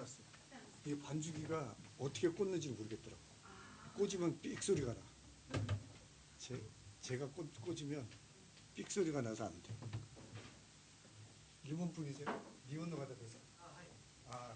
알았어요. 이 반주기가 어떻게 꽂는지 모르겠더라고. 꽂으면 삑 소리가 나. 제가 꽂으면 삑 소리가 나서 안 돼. 일본 분이세요? 니혼노 가다 돼서? 아.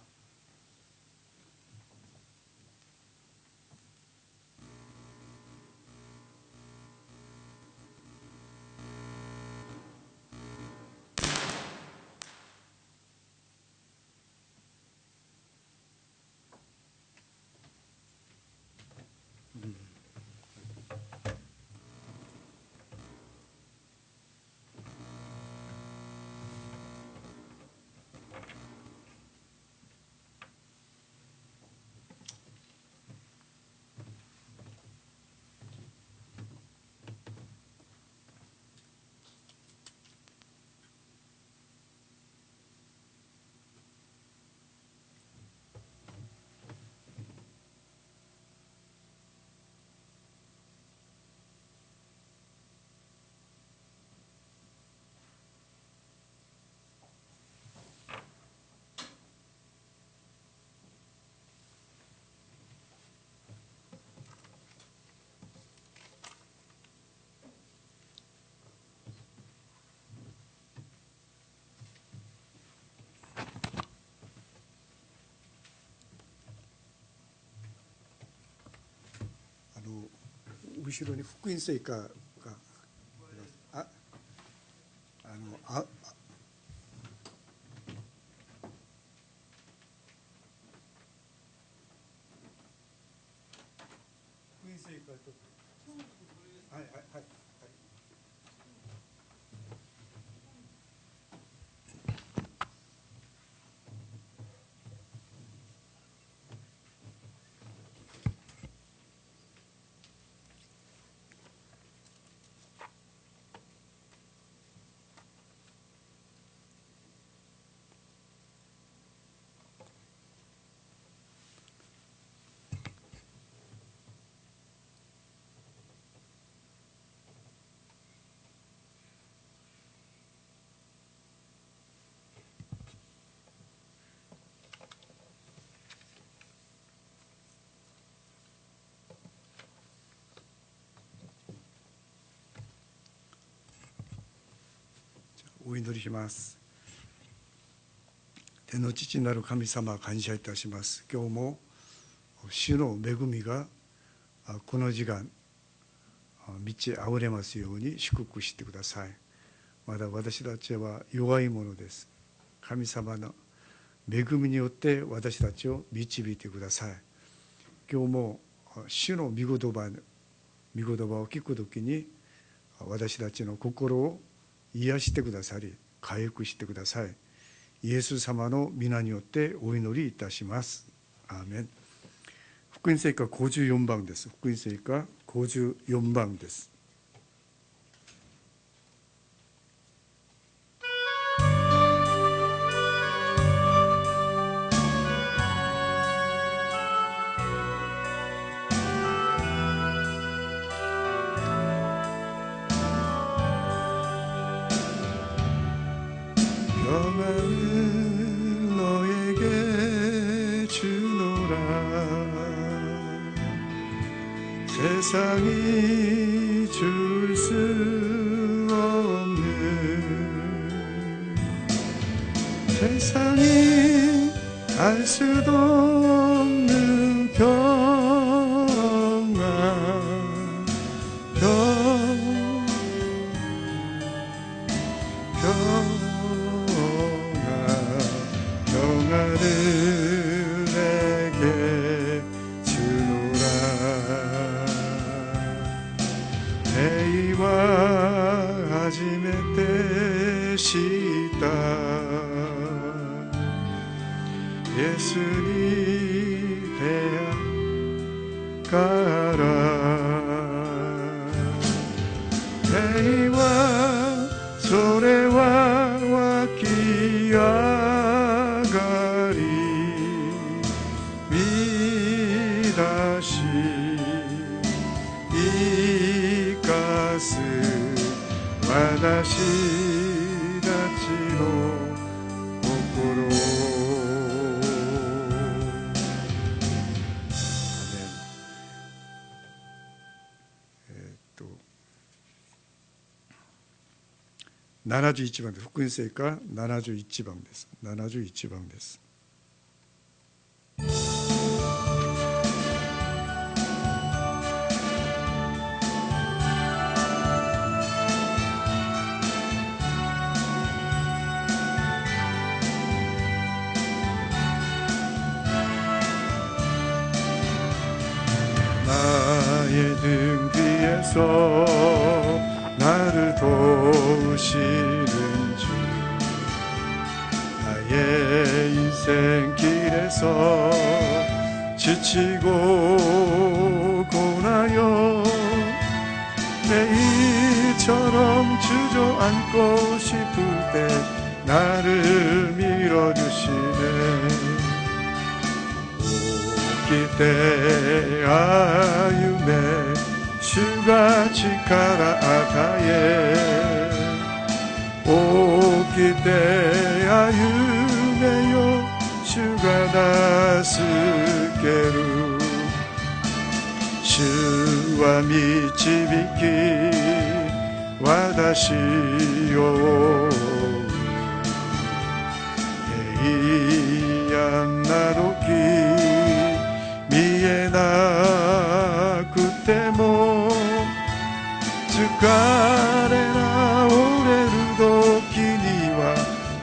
後ろに福音聖歌が福音聖歌とはいはいはい。お祈りします。天の父なる神様、感謝いたします。今日も主の恵みがこの時間満ち溢れますように祝福してください。まだ私たちは弱いものです。神様の恵みによって私たちを導いてください。今日も主の御言葉を聞くときに私たちの心を癒してくださり回復してください。イエス様の皆によってお祈りいたします。アーメン。福音聖歌54番です。福音聖歌54番です。세상이 줄 수 없는 세상이 알 수도 없는 평안을 내게 주노라. 해와 아침의 때시다. 예수님 대하가라. 해와 소래와 와키야가리 미다시 이가스 와다시 다치노心71番です。福音聖歌71番です。71番です。나의 등 뒤에서 나를 도우시는 주, 나의 인생 길에서 지치고 고나여 매일처럼 주저앉고 싶을 때 나를 밀어주시네. 기대 아유메 주가 지카라 아타예 오 기대 아유메요 주가 다스케루 주와 미치비키 와다시요 예이양 나로키なくても疲れな折れる時には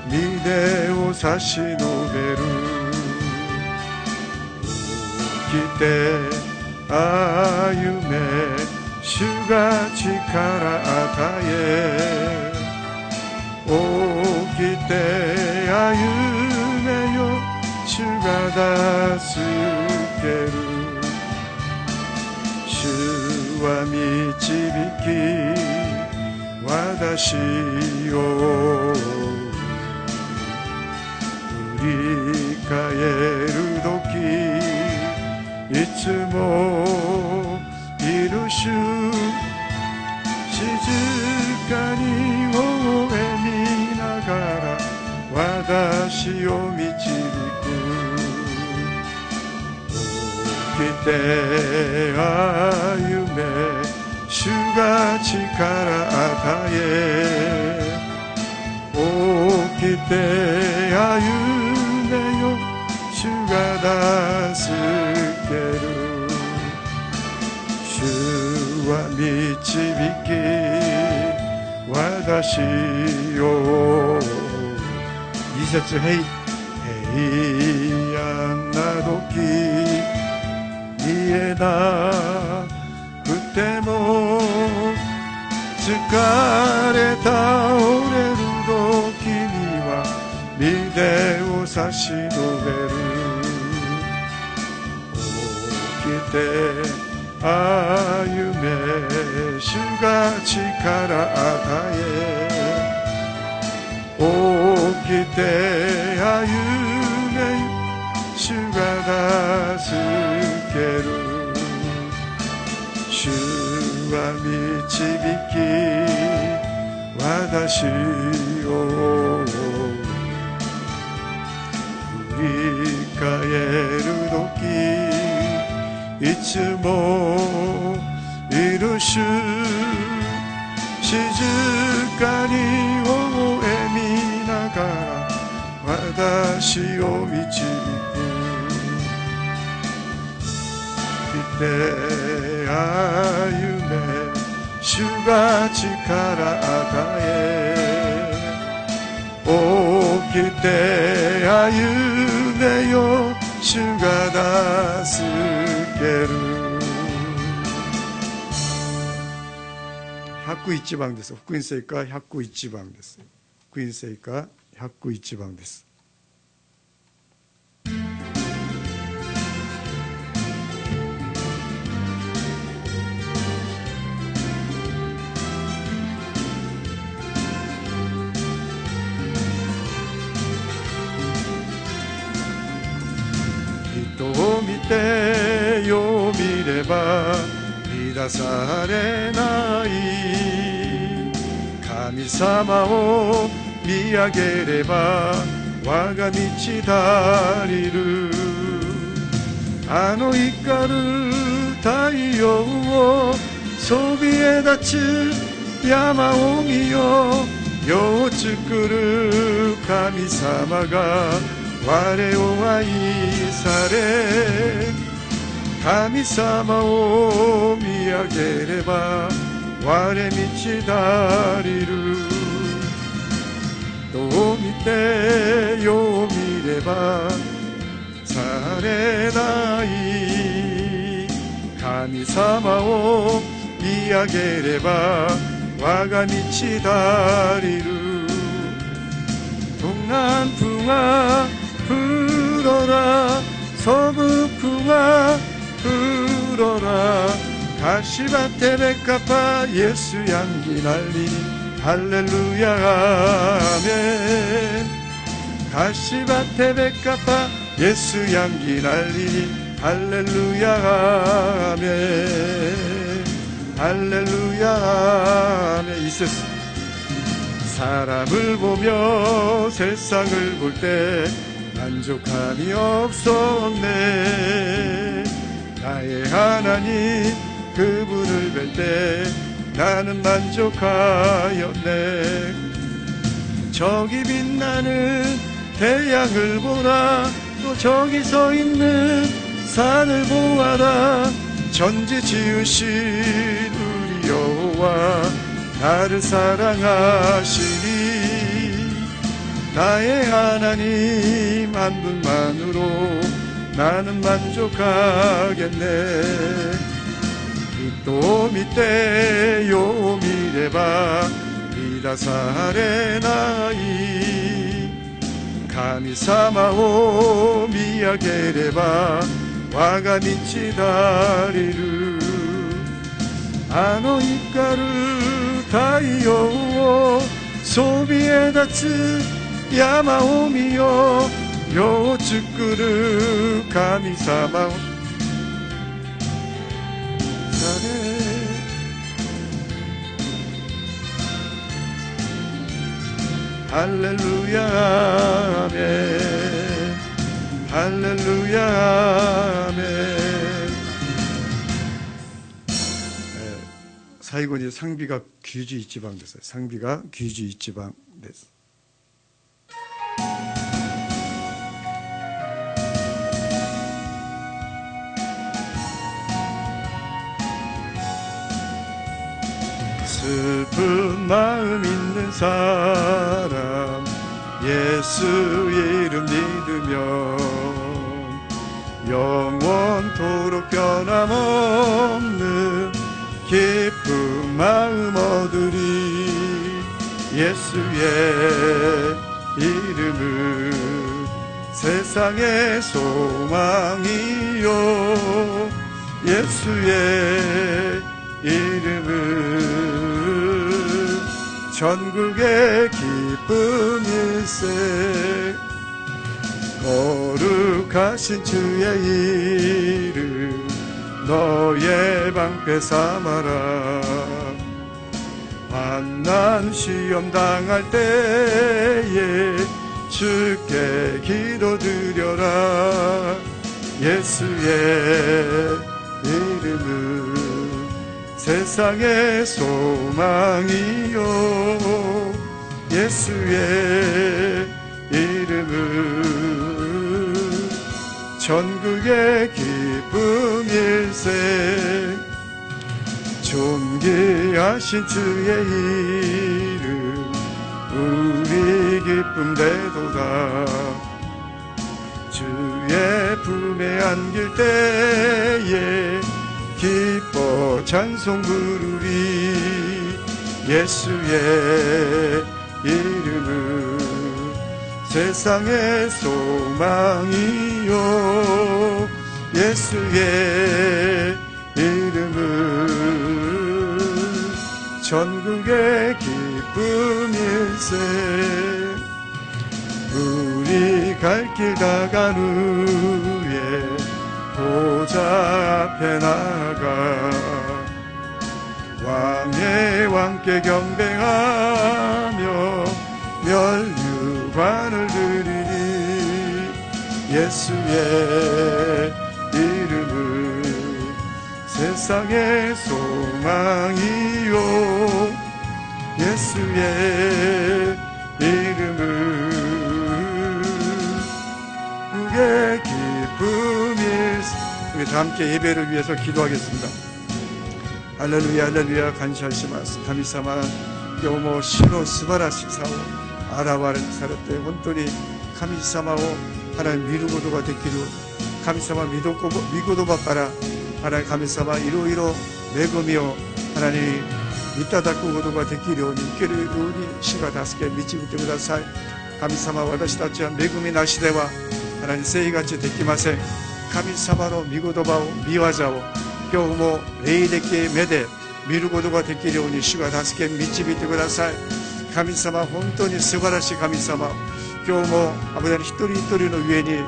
腕を差し伸べる来て歩め主が力与え起きて歩めよ主が助ける主は導き私を振り返る時いつもいる主静かに微笑みながら私を導く来て歩め主が力与え起きて歩めよ主が助ける主は導き私を2節平安な時見えなくても疲れ倒れる時には腕を差し伸べる起きて歩め主が力与え起きて歩め主が助ける主は導き私を振り返る時いつもいる主静かに微笑みながら私を導く来て歩め主が力与え起きて歩めよ主が助ける101番です。福音聖歌101番です。福音聖歌101番です。人を見てよ見れば乱されない神様を見上げれば我が道足りるあの光る太陽をそびえ立つ山を見よよつくる神様が我を愛され、神様を見上げれば我満ち足りる。どう見てよう見ればされない神様を見上げれば我が満ち足りる。동안 풍아 불어라 서북풍아 불어라 가시밭에 백합화 예수 향기 날리니 할렐루야 아멘. 가시밭에 백합화 예수 향기 날리니 할렐루야 아멘. 할렐루야 아멘. 있었어. 사람을 보며 세상을 볼 때 만족함이 없었네. 나의 하나님 그분을 뵐 때 나는 만족하였네. 저기 빛나는 태양을 보라. 또 저기 서 있는 산을 보아라. 천지 지으신 우리 여호와 나를 사랑하시니 나의 하나님 한 분만으로 나는 만족하겠네. 또見てよ見れば満たされない。神様を見上げれば我が満ち足りる。あの光る太陽をそびえ立つ山を見よ。世を作る神様を할렐루야 아멘. 할렐루야 아멘. 사이곤이 상비가 귀주 이지방 됐어요. 상비가 귀주 이지방 됐어요. 슬픈 마음 있는 사람 예수 이름 믿으면 영원토록 변함없는 기쁜 마음 얻으리. 예수의 이름은 세상의 소망이요. 예수의 이름은 전국의 기쁨일세. 거룩하신 주의 이름 너의 방패 삼아라. 환난 시험 당할 때에 주께 기도드려라. 예수의 이름은 세상의 소망이요. 예수의 이름은 전국의 기쁨일세. 존귀하신 주의 이름 우리 기쁨 되도다. 주의 품에 안길 때에 기뻐 찬송 부르리. 예수의 이름은 세상의 소망이요. 예수의 이름은 전국의 기쁨일세. 우리 갈 길 다 간 후에 보좌 앞에 나가 왕의 왕께 경배하며 멸류관을 드리니. 예수의 이름은 세상의 소망이요. 예수의 이름은 그의 기쁨일세. 우리 다 함께 예배를 위해서 기도하겠습니다. 할렐루야 할렐루야 간시하시마스 가미사마 요모 시로 스바라시 사오 아라바를 사르때 혼돈이 가미사마오 하나님 미루고도가 되기를 가미사마 미고도바 까라 하나님 가미사마 이로이로 매금이요 하나님 이따다쿠고도가 되기를 육계를 우니 시가 다스게 미치부테 구다사이 가미사마 와다시다치와 매금이 나시대와 하나님 세이같이 되기마세 가미사마로 미고도바오 미와자오 교우모 레이데케 메데 미루고도가 되기를 우니 시가 다스게 미치부테 구다사이 가미사마 혼돈이 스바라시 가미사마 교우모 아버지는 히토리 히토리의上に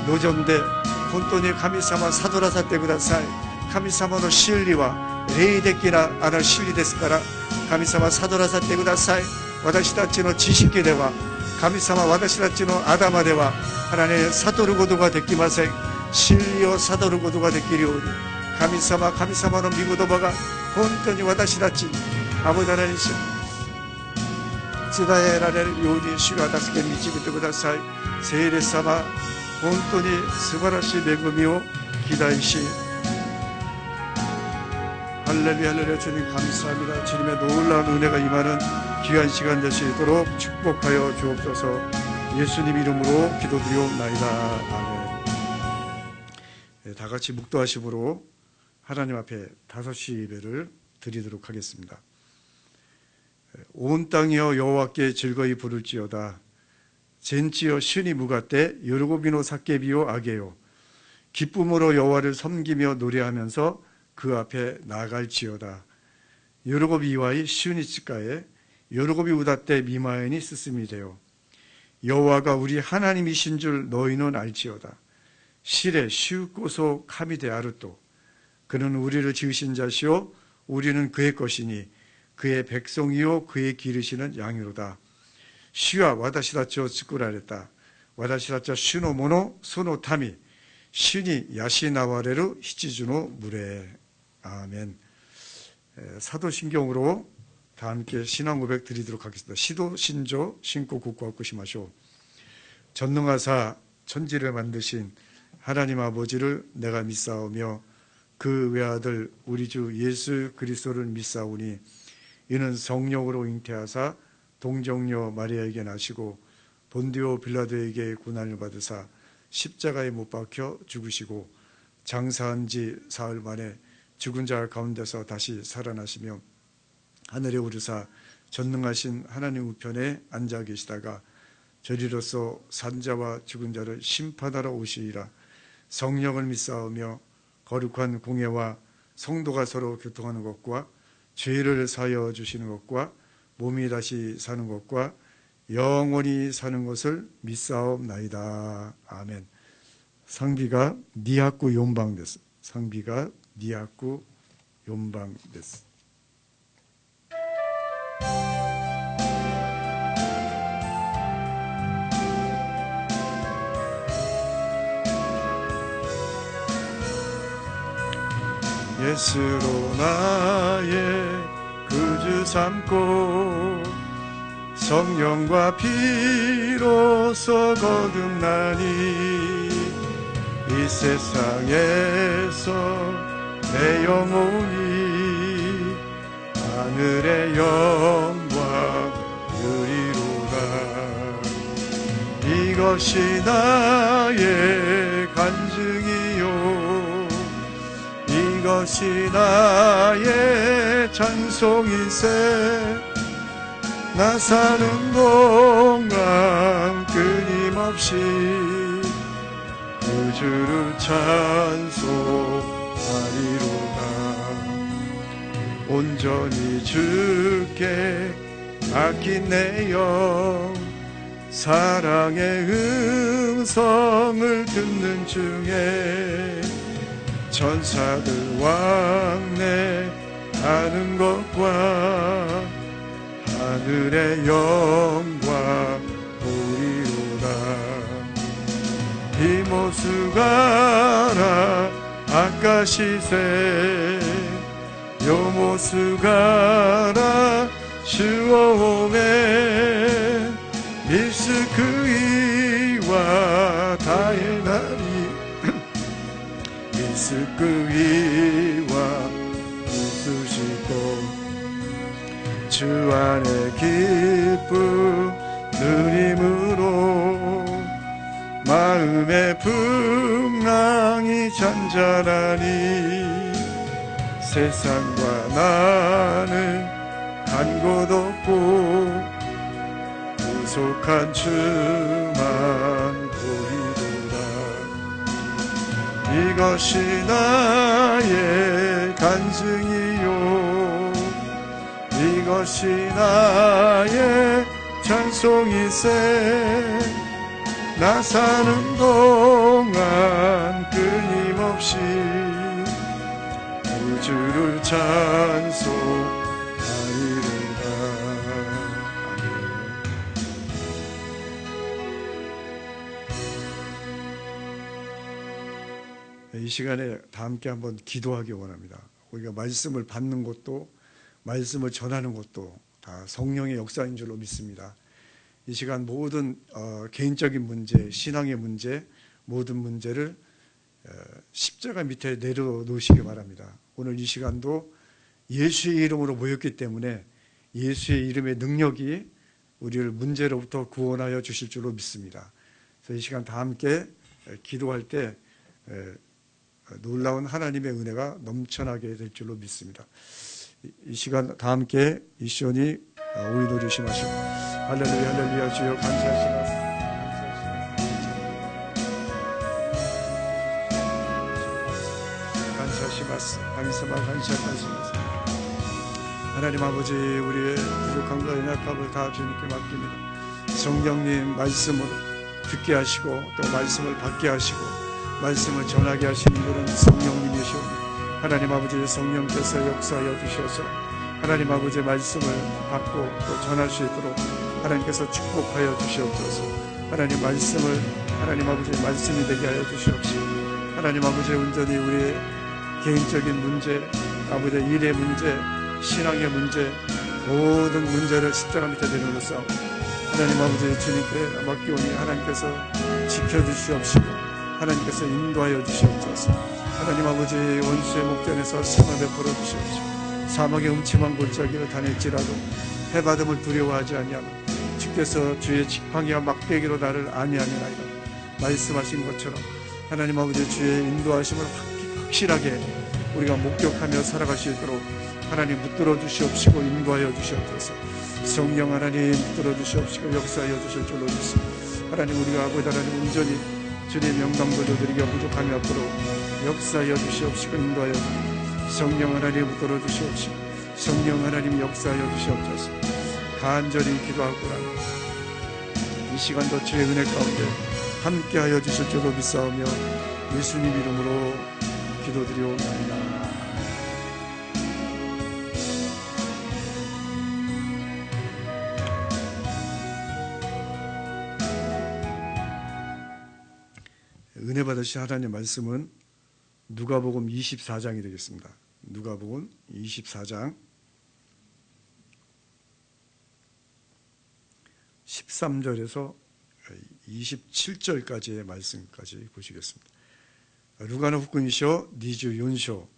臨んで本当に神様悟らさってください。神様の真理は霊的な真理ですから神様悟らさってください。私たちの知識では神様私たちの頭では悟ることができません。真理を悟ることができるように神様の御言葉が本当に私たちアボダラにし伝えられるように主が助け導いてください。聖霊様本当に素晴らしい恵みを期待し할렐루야 할렐루야 주님 감사합니다. 주님의 놀라운 은혜가 임하는 귀한 시간 될 수 있도록 축복하여 주옵소서. 예수님 이름으로 기도드리옵나이다. 아멘. 네, 다 같이 묵도하심으로 하나님 앞에 5시 예배를 드리도록 하겠습니다. 온 땅이여 여호와께 즐거이 부를지어다. 젠지여 신이 무가때 요르고비노 사케비요 아게요. 기쁨으로 여호와를 섬기며 노래하면서 그 앞에 나갈지어다. 요르고비 이와이 시우니츠가에 요르고비 우다때 미마엔이 쓰스미되요. 여호와가 우리 하나님이신 줄 너희는 알지어다. 실에 시우코소 카미데 아르토. 그는 우리를 지으신 자시요 우리는 그의 것이니 그의 백성이요 그의 기르시는 양이로다. 시와 와다시다치오 츠쿠라레타 와다시다치오 슈노 모노 소노 타미 신이 야시나와레루 히치주노 무레. 아멘. 사도신경으로 다 함께 신앙 고백 드리도록 하겠습니다. 시도 신조 신고 국과 구시마쇼. 전능하사 천지를 만드신 하나님 아버지를 내가 믿사오며 그 외아들 우리 주 예수 그리스도를 믿사오니 이는 성령으로 잉태하사 동정녀 마리아에게 나시고 본디오 빌라도에게 고난을 받으사 십자가에 못 박혀 죽으시고 장사한 지 사흘 만에 죽은 자 가운데서 다시 살아나시며 하늘에 오르사 전능하신 하나님 우편에 앉아 계시다가 저리로서 산자와 죽은 자를 심판하러 오시리라. 성령을 믿사오며 거룩한 공예와 성도가 서로 교통하는 것과 죄를 사하여 주시는 것과 몸이 다시 사는 것과 영원히 사는 것을 믿사옵나이다. 아멘. 상비가 니하쿠 용방です. 상비가 니하쿠 용방です. 예수로 나의 구주 삼고 성령과 피로써 거듭나니 이 세상에서 내 영혼이 하늘의 영광 누리로다. 이것이 나의 간증이요 이것이 나의 찬송일세. 나 사는 동안 끊임없이 구주를 찬송하리로다. 온전히 주께 맡긴 내 영 사랑의 음성을 듣는 중에 천사들 왕래 하는 것과 하늘의 영광 보리로다. 이모스가라 아까시세 요모스가라 주오메 미스크이와 다에나리 미스크이와 웃으시고 주 안에 기쁨 누림으로 마음의 풍랑이 잔잔하니 세상과 나는 간 곳 없고 구속한 주만 보이도다. 이것이 나의 간증이요 이것이 나의 찬송이세. 나 사는 동안 끊임없이 우주를 찬송하리로다. 이 시간에 다 함께 한번 기도하기 원합니다. 우리가 말씀을 받는 것도 말씀을 전하는 것도 다 성령의 역사인 줄로 믿습니다. 이 시간 모든 개인적인 문제, 신앙의 문제, 모든 문제를 십자가 밑에 내려놓으시기 바랍니다. 오늘 이 시간도 예수의 이름으로 모였기 때문에 예수의 이름의 능력이 우리를 문제로부터 구원하여 주실 줄로 믿습니다. 그래서 이 시간 다 함께 기도할 때 놀라운 하나님의 은혜가 넘쳐나게 될 줄로 믿습니다. 이 시간 다 함께 이 시온이 우리 노리심하시고 할렐루야 할렐루야 주여 감사하시옵소서. 감사하시마스 감사마 감사하시마스. 하나님 아버지 우리의 부족함과 연약함을 다 주님께 맡깁니다. 성령님 말씀을 듣게 하시고 또 말씀을 받게 하시고 말씀을 전하게 하시는 분은 성령님이시오니 하나님 아버지 성령께서 역사하여 주셔서 하나님 아버지의 말씀을 받고 또 전할 수 있도록 하나님께서 축복하여 주시옵소서. 하나님 말씀을 하나님 아버지의 말씀이 되게 하여 주시옵시고 하나님 아버지의 온전히 우리의 개인적인 문제, 아버지의 일의 문제, 신앙의 문제, 모든 문제를 십자가 밑에 내려놓사 하나님 아버지 주님께 맡기오니 하나님께서 지켜주시옵시고 하나님께서 인도하여 주시옵소서. 하나님 아버지 원수의 목전에서 상을 베풀어 주시옵시고 사막의 음침한 골짜기를 다닐지라도 해받음을 두려워하지 아니하며 주께서 주의 지팡이와 막대기로 나를 안위하니라이다 말씀하신 것처럼 하나님 아버지 주의 인도하심을 확실하게 우리가 목격하며 살아갈 수 있도록 하나님 붙들어 주시옵시고 인도하여 주시옵소서. 성령 하나님 붙들어 주시옵시고 역사하여 주실 줄로 믿습니다. 하나님 우리가 아버지 하나님 온전히 주님의 영광도 드리기가 부족함이 없도록 역사하여 주시옵시고 인도하여 주시옵소서. 성령 하나님 붙들어 주시옵시고 성령 하나님 역사하여 주시옵소서. 간절히 기도하고라 이 시간도 주의 은혜 가운데 함께하여 주실 줄로 믿사오며 예수님 이름으로 기도드리옵나이다. 은혜 받으신 하나님의 말씀은 누가복음 24장이 되겠습니다. 누가복음 24장 13절에서 27절까지의 말씀까지 보시겠습니다. 루가노 후쿠니쇼 니주 윤쇼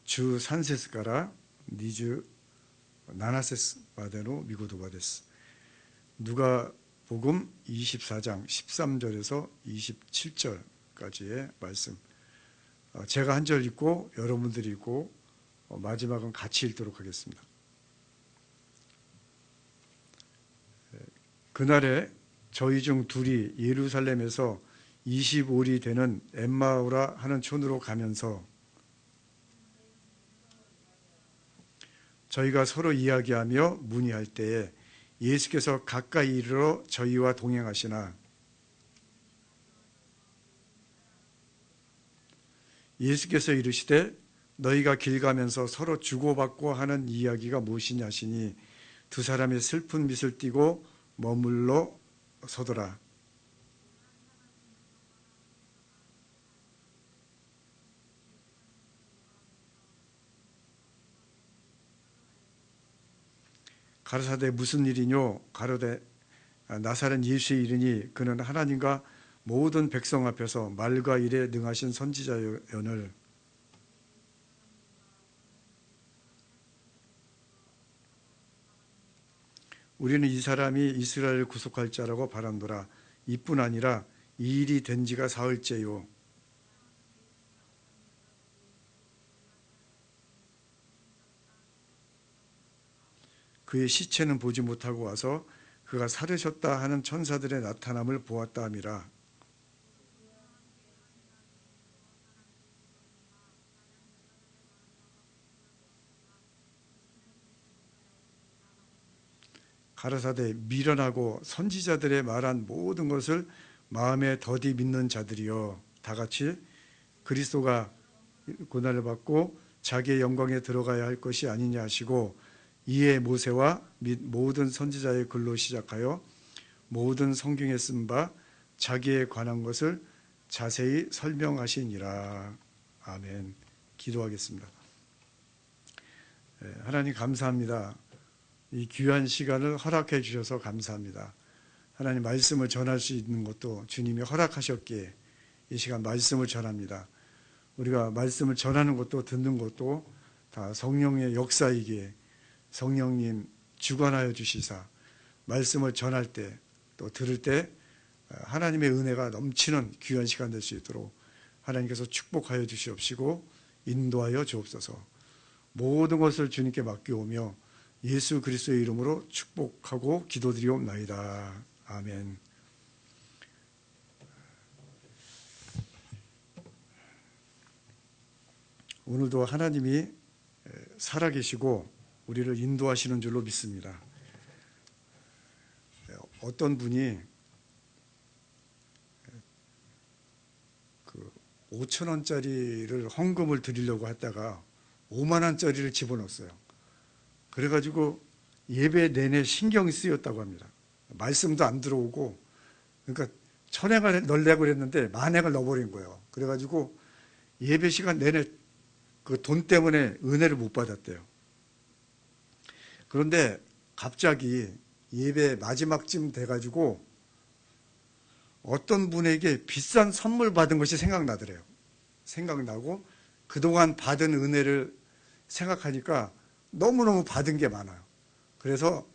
주 산세스가라 니주 나나세스 마데노 미고도가 데스. 누가복음 24장 13절에서 27절까지의 말씀. 제가 한 절 읽고 여러분들이 읽고 마지막은 같이 읽도록 하겠습니다. 그날에 저희 중 둘이 예루살렘에서 25리 되는 엠마우라 하는 촌으로 가면서 저희가 서로 이야기하며 문의할 때에 예수께서 가까이 이르러 저희와 동행하시나 예수께서 이르시되 너희가 길 가면서 서로 주고받고 하는 이야기가 무엇이냐 하시니 두 사람이 슬픈 빛을 띠고 머물러 서더라. 가라사대 무슨 일이뇨? 가로되 나사렛 예수의 일이니 그는 하나님과 모든 백성 앞에서 말과 일에 능하신 선지자여늘. 우리는 이 사람이 이스라엘을 구속할 자라고 바란도라. 이뿐 아니라 이 일이 된 지가 사흘째요. 그의 시체는 보지 못하고 와서 그가 살으셨다 하는 천사들의 나타남을 보았다 함이라. 가라사대 미련하고 선지자들의 말한 모든 것을 마음에 더디 믿는 자들이여, 다같이 그리스도가 고난을 받고 자기의 영광에 들어가야 할 것이 아니냐 하시고, 이에 모세와 및 모든 선지자의 글로 시작하여 모든 성경에 쓴 바 자기에 관한 것을 자세히 설명하시니라. 아멘. 기도하겠습니다. 하나님 감사합니다. 이 귀한 시간을 허락해 주셔서 감사합니다. 하나님 말씀을 전할 수 있는 것도 주님이 허락하셨기에 이 시간 말씀을 전합니다. 우리가 말씀을 전하는 것도 듣는 것도 다 성령의 역사이기에 성령님 주관하여 주시사 말씀을 전할 때 또 들을 때 하나님의 은혜가 넘치는 귀한 시간 될 수 있도록 하나님께서 축복하여 주시옵시고 인도하여 주옵소서. 모든 것을 주님께 맡겨오며 예수 그리스도의 이름으로 축복하고 기도드리옵나이다. 아멘. 오늘도 하나님이 살아계시고 우리를 인도하시는 줄로 믿습니다. 어떤 분이 그 5,000원짜리를 헌금을 드리려고 하다가 5만 원짜리를 집어넣었어요. 그래가지고 예배 내내 신경이 쓰였다고 합니다. 말씀도 안 들어오고, 그러니까 1,000원을 넣으려고 그랬는데 만원을 넣어버린 거예요. 그래가지고 예배 시간 내내 그 돈 때문에 은혜를 못 받았대요. 그런데 갑자기 예배 마지막쯤 돼가지고 어떤 분에게 비싼 선물 받은 것이 생각나더래요. 생각나고 그동안 받은 은혜를 생각하니까 너무너무 받은 게 많아요. 그래서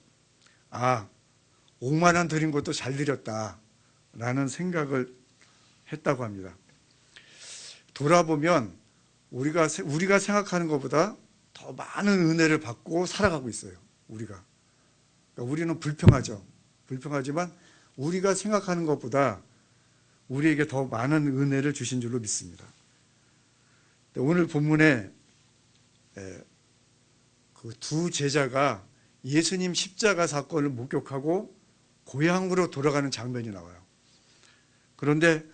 5만 원 드린 것도 잘 드렸다라는 생각을 했다고 합니다. 돌아보면 우리가 생각하는 것보다 더 많은 은혜를 받고 살아가고 있어요. 우리가. 그러니까 우리는 불평하죠. 불평하지만 우리가 생각하는 것보다 우리에게 더 많은 은혜를 주신 줄로 믿습니다. 오늘 본문에 그 두 제자가 예수님 십자가 사건을 목격하고 고향으로 돌아가는 장면이 나와요. 그런데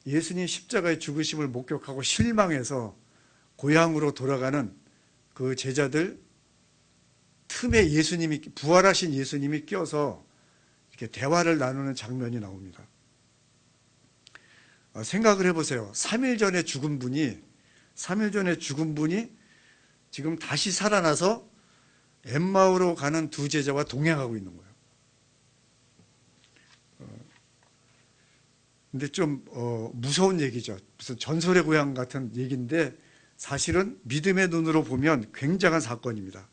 예수님 십자가의 죽으심을 목격하고 실망해서 고향으로 돌아가는 그 제자들 틈에 부활하신 예수님이 껴서 이렇게 대화를 나누는 장면이 나옵니다. 생각을 해보세요. 3일 전에 죽은 분이 지금 다시 살아나서 엠마오로 가는 두 제자와 동행하고 있는 거예요. 근데 좀 무서운 얘기죠. 무슨 전설의 고향 같은 얘기인데 사실은 믿음의 눈으로 보면 굉장한 사건입니다.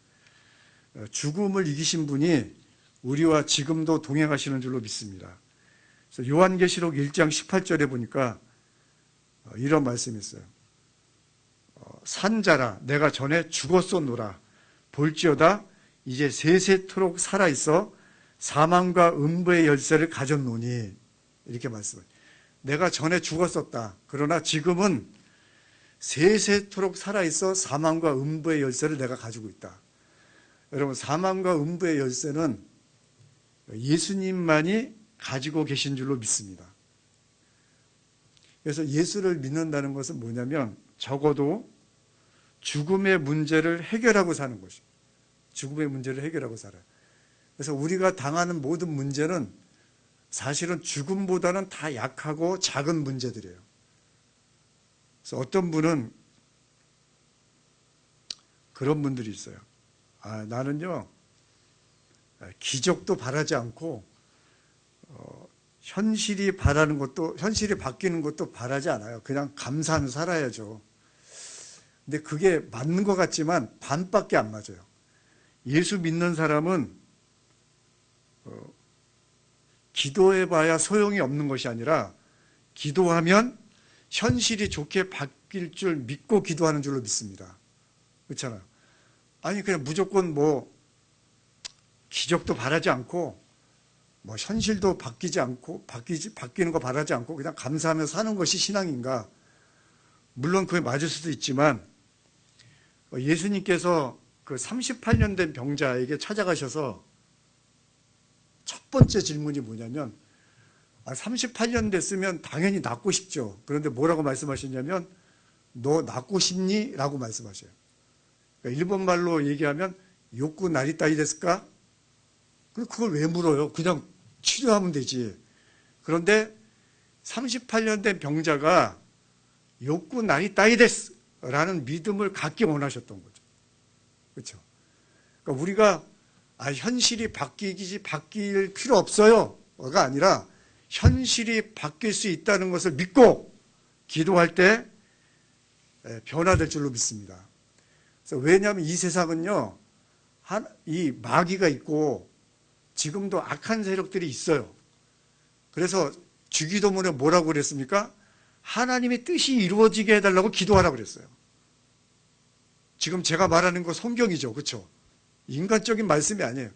죽음을 이기신 분이 우리와 지금도 동행하시는 줄로 믿습니다. 그래서 요한계시록 1장 18절에 보니까 이런 말씀이 있어요. 산자라 내가 전에 죽었었노라 볼지어다 이제 세세토록 살아있어 사망과 음부의 열쇠를 가졌노니, 이렇게 말씀해요. 내가 전에 죽었었다. 그러나 지금은 세세토록 살아있어 사망과 음부의 열쇠를 내가 가지고 있다. 여러분, 사망과 음부의 열쇠는 예수님만이 가지고 계신 줄로 믿습니다. 그래서 예수를 믿는다는 것은 뭐냐면 적어도 죽음의 문제를 해결하고 사는 것입니다. 죽음의 문제를 해결하고 살아요. 그래서 우리가 당하는 모든 문제는 사실은 죽음보다는 다 약하고 작은 문제들이에요. 그래서 어떤 분은 그런 분들이 있어요. 나는요 기적도 바라지 않고 현실이 바뀌는 것도 바라지 않아요. 그냥 감사하며 살아야죠. 근데 그게 맞는 것 같지만 반밖에 안 맞아요. 예수 믿는 사람은 기도해봐야 소용이 없는 것이 아니라 기도하면 현실이 좋게 바뀔 줄 믿고 기도하는 줄로 믿습니다. 그렇잖아요. 아니 그냥 무조건 뭐 기적도 바라지 않고 뭐 현실도 바뀌지 않고 바뀌는 거 바라지 않고 그냥 감사하며 사는 것이 신앙인가? 물론 그게 맞을 수도 있지만 예수님께서 그 38년 된 병자에게 찾아가셔서 첫 번째 질문이 뭐냐면 38년 됐으면 당연히 낫고 싶죠. 그런데 뭐라고 말씀하셨냐면 너 낫고 싶니? 라고 말씀하셔요. 그러니까 일본말로 얘기하면 욕구 나리따이 데스까? 그걸 왜 물어요? 그냥 치료하면 되지. 그런데 38년 된 병자가 욕구 나리따이 데스 라는 믿음을 갖기 원하셨던 거죠. 그렇죠? 그러니까 우리가 현실이 바뀔 필요 없어요가 아니라 현실이 바뀔 수 있다는 것을 믿고 기도할 때 변화될 줄로 믿습니다. 그래서 왜냐하면 이 세상은요, 이 마귀가 있고 지금도 악한 세력들이 있어요. 그래서 주기도문에 뭐라고 그랬습니까? 하나님의 뜻이 이루어지게 해달라고 기도하라고 그랬어요. 지금 제가 말하는 거 성경이죠. 그렇죠? 인간적인 말씀이 아니에요.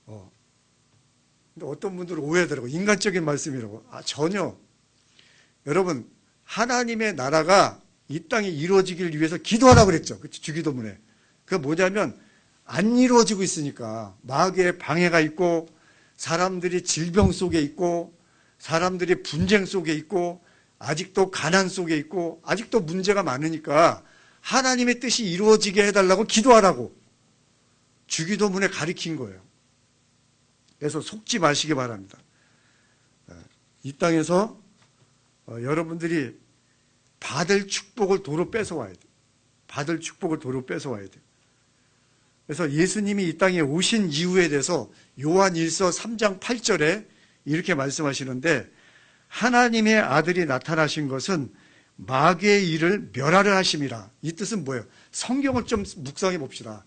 근데 어떤 분들은 오해하더라고요. 인간적인 말씀이라고. 전혀. 여러분, 하나님의 나라가 이 땅에 이루어지기를 위해서 기도하라고 그랬죠. 주기도문에. 그게 뭐냐면 안 이루어지고 있으니까 마귀의 방해가 있고 사람들이 질병 속에 있고 사람들이 분쟁 속에 있고 아직도 가난 속에 있고 아직도 문제가 많으니까 하나님의 뜻이 이루어지게 해달라고 기도하라고 주기도문에 가리킨 거예요. 그래서 속지 마시기 바랍니다. 이 땅에서 여러분들이 받을 축복을 도로 뺏어와야 돼요. 받을 축복을 도로 뺏어와야 돼요. 그래서 예수님이 이 땅에 오신 이유에 대해서 요한 1서 3장 8절에 이렇게 말씀하시는데 하나님의 아들이 나타나신 것은 마귀의 일을 멸하려 하심이라. 이 뜻은 뭐예요? 성경을 좀 묵상해 봅시다.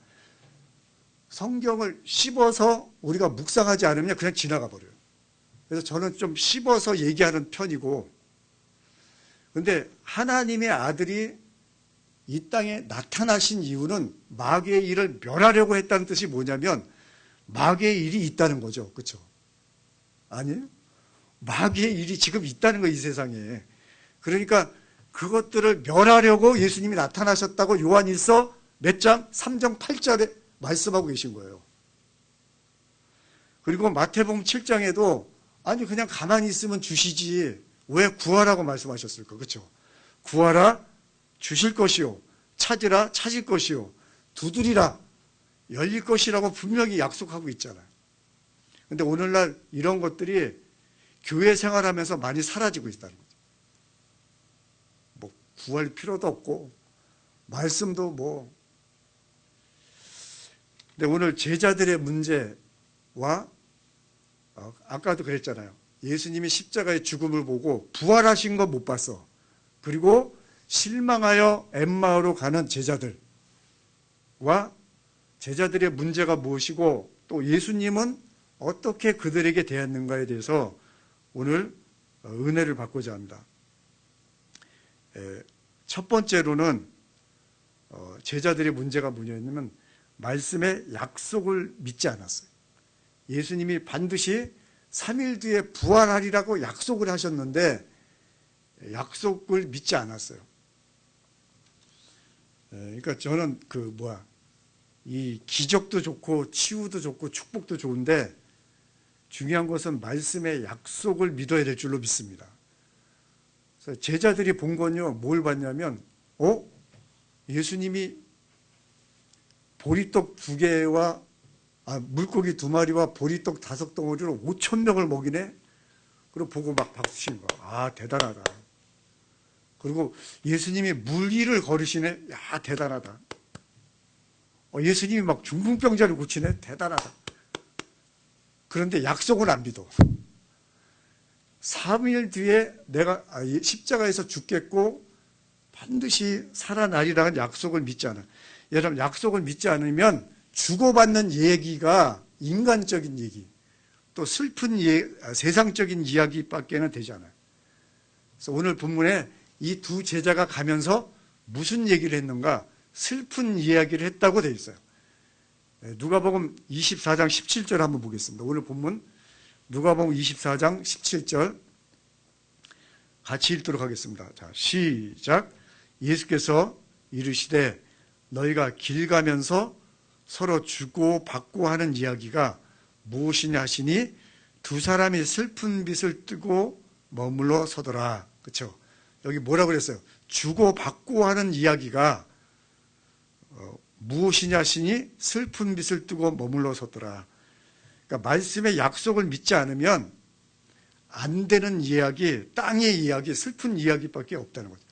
성경을 씹어서 우리가 묵상하지 않으면 그냥 지나가 버려요. 그래서 저는 좀 씹어서 얘기하는 편이고, 근데 하나님의 아들이 이 땅에 나타나신 이유는 마귀의 일을 멸하려고 했다는 뜻이 뭐냐면 마귀의 일이 있다는 거죠. 그렇죠? 아니에요? 마귀의 일이 지금 있다는 거예요, 이 세상에. 그러니까 그것들을 멸하려고 예수님이 나타나셨다고 요한 1서 몇 장? 3장 8절에 말씀하고 계신 거예요. 그리고 마태복음 7장에도 아니 그냥 가만히 있으면 주시지 왜 구하라고 말씀하셨을까? 그렇죠? 구하라 주실 것이요 찾으라 찾을 것이요 두드리라 열릴 것이라고 분명히 약속하고 있잖아요. 그런데 오늘날 이런 것들이 교회 생활하면서 많이 사라지고 있다는 거죠. 뭐 구할 필요도 없고 말씀도 뭐. 근데 오늘 제자들의 문제와 아까도 그랬잖아요. 예수님이 십자가의 죽음을 보고 부활하신 거 못 봤어. 그리고 실망하여 엠마오로 가는 제자들과 제자들의 문제가 무엇이고 또 예수님은 어떻게 그들에게 대했는가에 대해서 오늘 은혜를 받고자 합니다. 첫 번째로는 제자들의 문제가 뭐냐면 말씀의 약속을 믿지 않았어요. 예수님이 반드시 3일 뒤에 부활하리라고 약속을 하셨는데 약속을 믿지 않았어요. 그러니까 저는 이 기적도 좋고 치유도 좋고 축복도 좋은데 중요한 것은 말씀의 약속을 믿어야 될 줄로 믿습니다. 그래서 제자들이 본 건요, 뭘 봤냐면, 예수님이 보리떡 2개와 물고기 2마리와 보리떡 5덩어리로 5,000명을 먹이네? 그리고 보고 막 박수 치는 거야. 대단하다. 그리고 예수님이 물 위를 걸으시네? 대단하다. 예수님이 막 중풍병자를 고치네? 대단하다. 그런데 약속은 안 믿어. 3일 뒤에 내가 십자가에서 죽겠고 반드시 살아나리라는 약속을 믿지 않아요. 여러분, 약속을 믿지 않으면 주고받는 얘기가 인간적인 얘기, 또 슬픈 세상적인 이야기밖에는 되지 않아요. 그래서 오늘 본문에 이 두 제자가 가면서 무슨 얘기를 했는가? 슬픈 이야기를 했다고 되어 있어요. 누가복음 24장 17절 한번 보겠습니다. 오늘 본문 누가복음 24장 17절 같이 읽도록 하겠습니다. 자, 시작. 예수께서 이르시되 너희가 길 가면서 서로 주고 받고 하는 이야기가 무엇이냐 하시니 두 사람이 슬픈 빛을 뜨고 머물러 서더라. 그렇죠? 여기 뭐라고 그랬어요? 주고 받고 하는 이야기가 무엇이냐 하시니 슬픈 빛을 뜨고 머물러 서더라. 그러니까 말씀의 약속을 믿지 않으면 안 되는 이야기, 땅의 이야기, 슬픈 이야기밖에 없다는 거죠.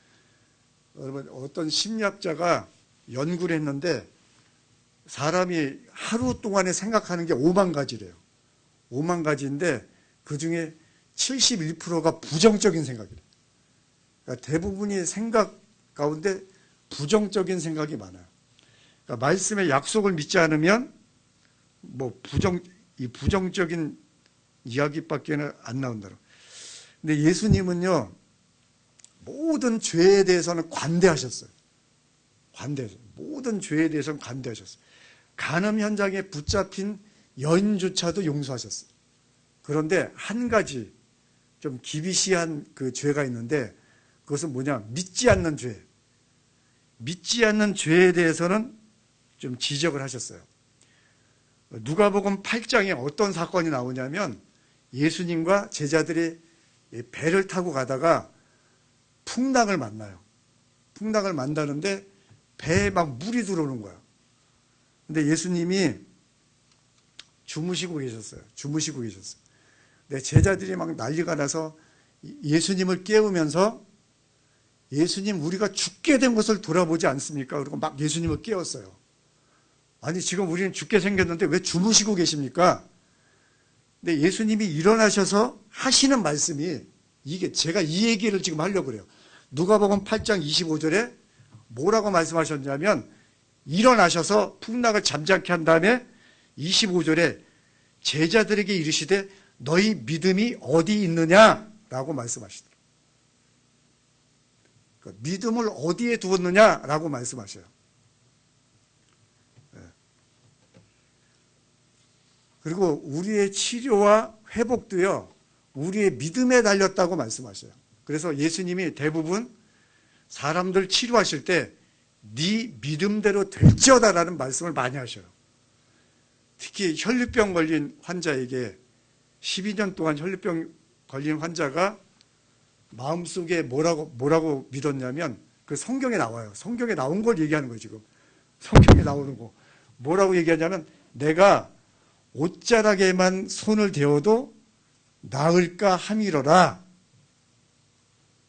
여러분, 어떤 심리학자가 연구를 했는데 사람이 하루 동안에 생각하는 게 5만 가지래요. 5만 가지인데 그중에 71%가 부정적인 생각이래요. 그러니까 대부분이 생각 가운데 부정적인 생각이 많아요. 그러니까 말씀의 약속을 믿지 않으면 이 부정적인 이야기밖에는 안 나온다고. 근데 예수님은요, 모든 죄에 대해서는 관대하셨어요. 모든 죄에 대해서는 관대하셨어요. 간음 현장에 붙잡힌 여인조차도 용서하셨어요. 그런데 한 가지 좀 기비시한 그 죄가 있는데 그것은 뭐냐? 믿지 않는 죄. 믿지 않는 죄에 대해서는 좀 지적을 하셨어요. 누가복음 8장에 어떤 사건이 나오냐면 예수님과 제자들이 배를 타고 가다가 풍랑을 만나요. 풍랑을 만나는데 배에 막 물이 들어오는 거야. 근데 예수님이 주무시고 계셨어요. 근데 제자들이 막 난리가 나서 예수님을 깨우면서 예수님, 우리가 죽게 된 것을 돌아보지 않습니까? 그리고 막 예수님을 깨웠어요. 아니, 지금 우리는 죽게 생겼는데 왜 주무시고 계십니까? 근데 예수님이 일어나셔서 하시는 말씀이 이게 제가 이 얘기를 지금 하려고 그래요. 누가복음 8장 25절에 뭐라고 말씀하셨냐면 일어나셔서 풍랑을 잠잠케 한 다음에 25절에 제자들에게 이르시되 너희 믿음이 어디 있느냐라고 말씀하시더라고요. 그러니까 믿음을 어디에 두었느냐라고 말씀하셔요. 그리고 우리의 치료와 회복도요, 우리의 믿음에 달렸다고 말씀하셔요. 그래서 예수님이 대부분 사람들 치료하실 때 네 믿음대로 될지어다라는 말씀을 많이 하셔요. 특히 혈류병 걸린 환자에게 12년 동안 혈류병 걸린 환자가 마음속에 뭐라고 믿었냐면 그 성경에 나와요. 성경에 나온 걸 얘기하는 거예요, 지금. 성경에 나오는 거. 뭐라고 얘기하냐면 내가 옷자락에만 손을 대어도 나을까 함이러라.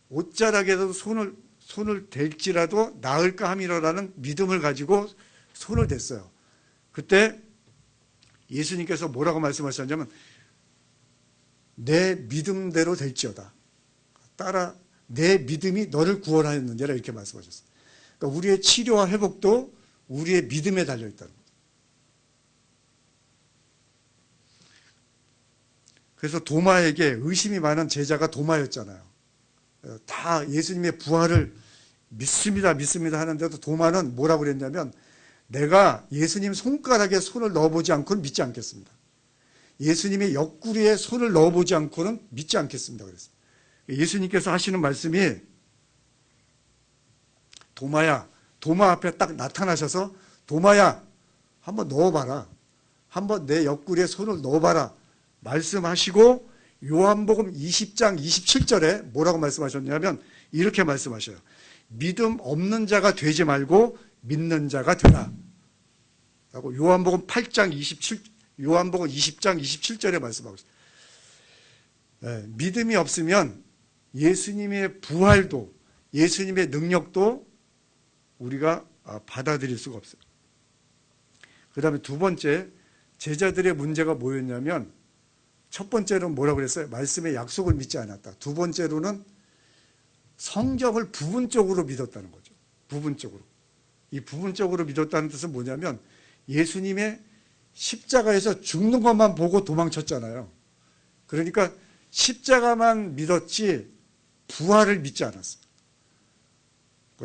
옷자락에도 손을 댈지라도 나을까 함이러라는 믿음을 가지고 손을 댔어요. 그때 예수님께서 뭐라고 말씀하셨냐면 내 믿음대로 될지어다. 따라 내 믿음이 너를 구원하였느니라 이렇게 말씀하셨어요. 그러니까 우리의 치료와 회복도 우리의 믿음에 달려있다는 거예요. 그래서 도마에게 의심이 많은 제자가 도마였잖아요. 다 예수님의 부활을 믿습니다 하는데도 도마는 뭐라고 그랬냐면 내가 예수님 손가락에 손을 넣어보지 않고는 믿지 않겠습니다. 예수님의 옆구리에 손을 넣어보지 않고는 믿지 않겠습니다. 그랬어요. 예수님께서 하시는 말씀이 도마야, 도마 앞에 딱 나타나셔서 도마야, 한번 넣어봐라. 한번 내 옆구리에 손을 넣어봐라. 말씀하시고 요한복음 20장 27절에 뭐라고 말씀하셨냐면 이렇게 말씀하셔요. 믿음 없는 자가 되지 말고 믿는 자가 되라. 라고 요한복음 20장 27절에 말씀하고 있어요. 네, 믿음이 없으면 예수님의 부활도 예수님의 능력도 우리가 받아들일 수가 없어요. 그 다음에 두 번째, 제자들의 문제가 뭐였냐면 첫 번째로는 뭐라고 그랬어요? 말씀의 약속을 믿지 않았다. 두 번째로는 성경을 부분적으로 믿었다는 거죠. 부분적으로. 이 부분적으로 믿었다는 뜻은 뭐냐면 예수님의 십자가에서 죽는 것만 보고 도망쳤잖아요. 그러니까 십자가만 믿었지 부활을 믿지 않았어요.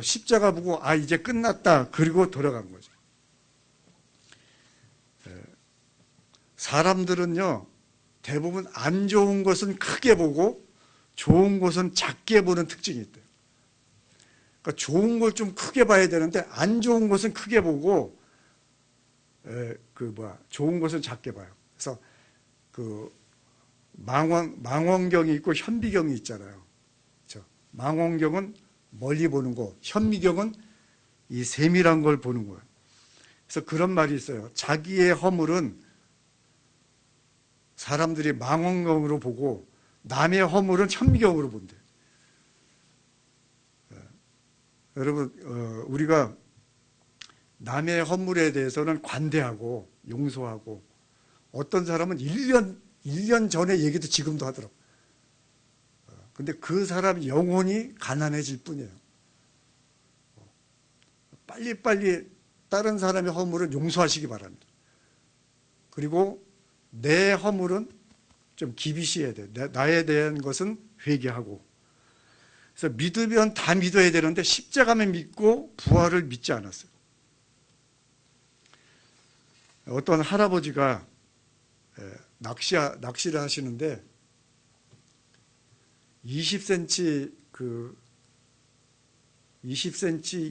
십자가 보고 아 이제 끝났다 그리고 돌아간 거죠. 사람들은요 대부분 안 좋은 것은 크게 보고 좋은 것은 작게 보는 특징이 있대요. 그러니까 좋은 걸 좀 크게 봐야 되는데 안 좋은 것은 크게 보고 좋은 것은 작게 봐요. 그래서 그 망원경이 있고 현미경이 있잖아요. 그렇죠? 망원경은 멀리 보는 거, 현미경은 이 세밀한 걸 보는 거예요. 그래서 그런 말이 있어요. 자기의 허물은 사람들이 망원경으로 보고 남의 허물은 현미경으로 본대. 여러분, 우리가 남의 허물에 대해서는 관대하고 용서하고 어떤 사람은 1년 전의 얘기도 지금도 하더라고. 근데 그 사람 영혼이 가난해질 뿐이에요. 빨리빨리 다른 사람의 허물은 용서하시기 바랍니다. 그리고 내 허물은 좀 기비시해야 돼. 나에 대한 것은 회개하고. 그래서 믿으면 다 믿어야 되는데 십자가만 믿고 부활을 믿지 않았어요. 어떤 할아버지가 낚시를 하시는데 20cm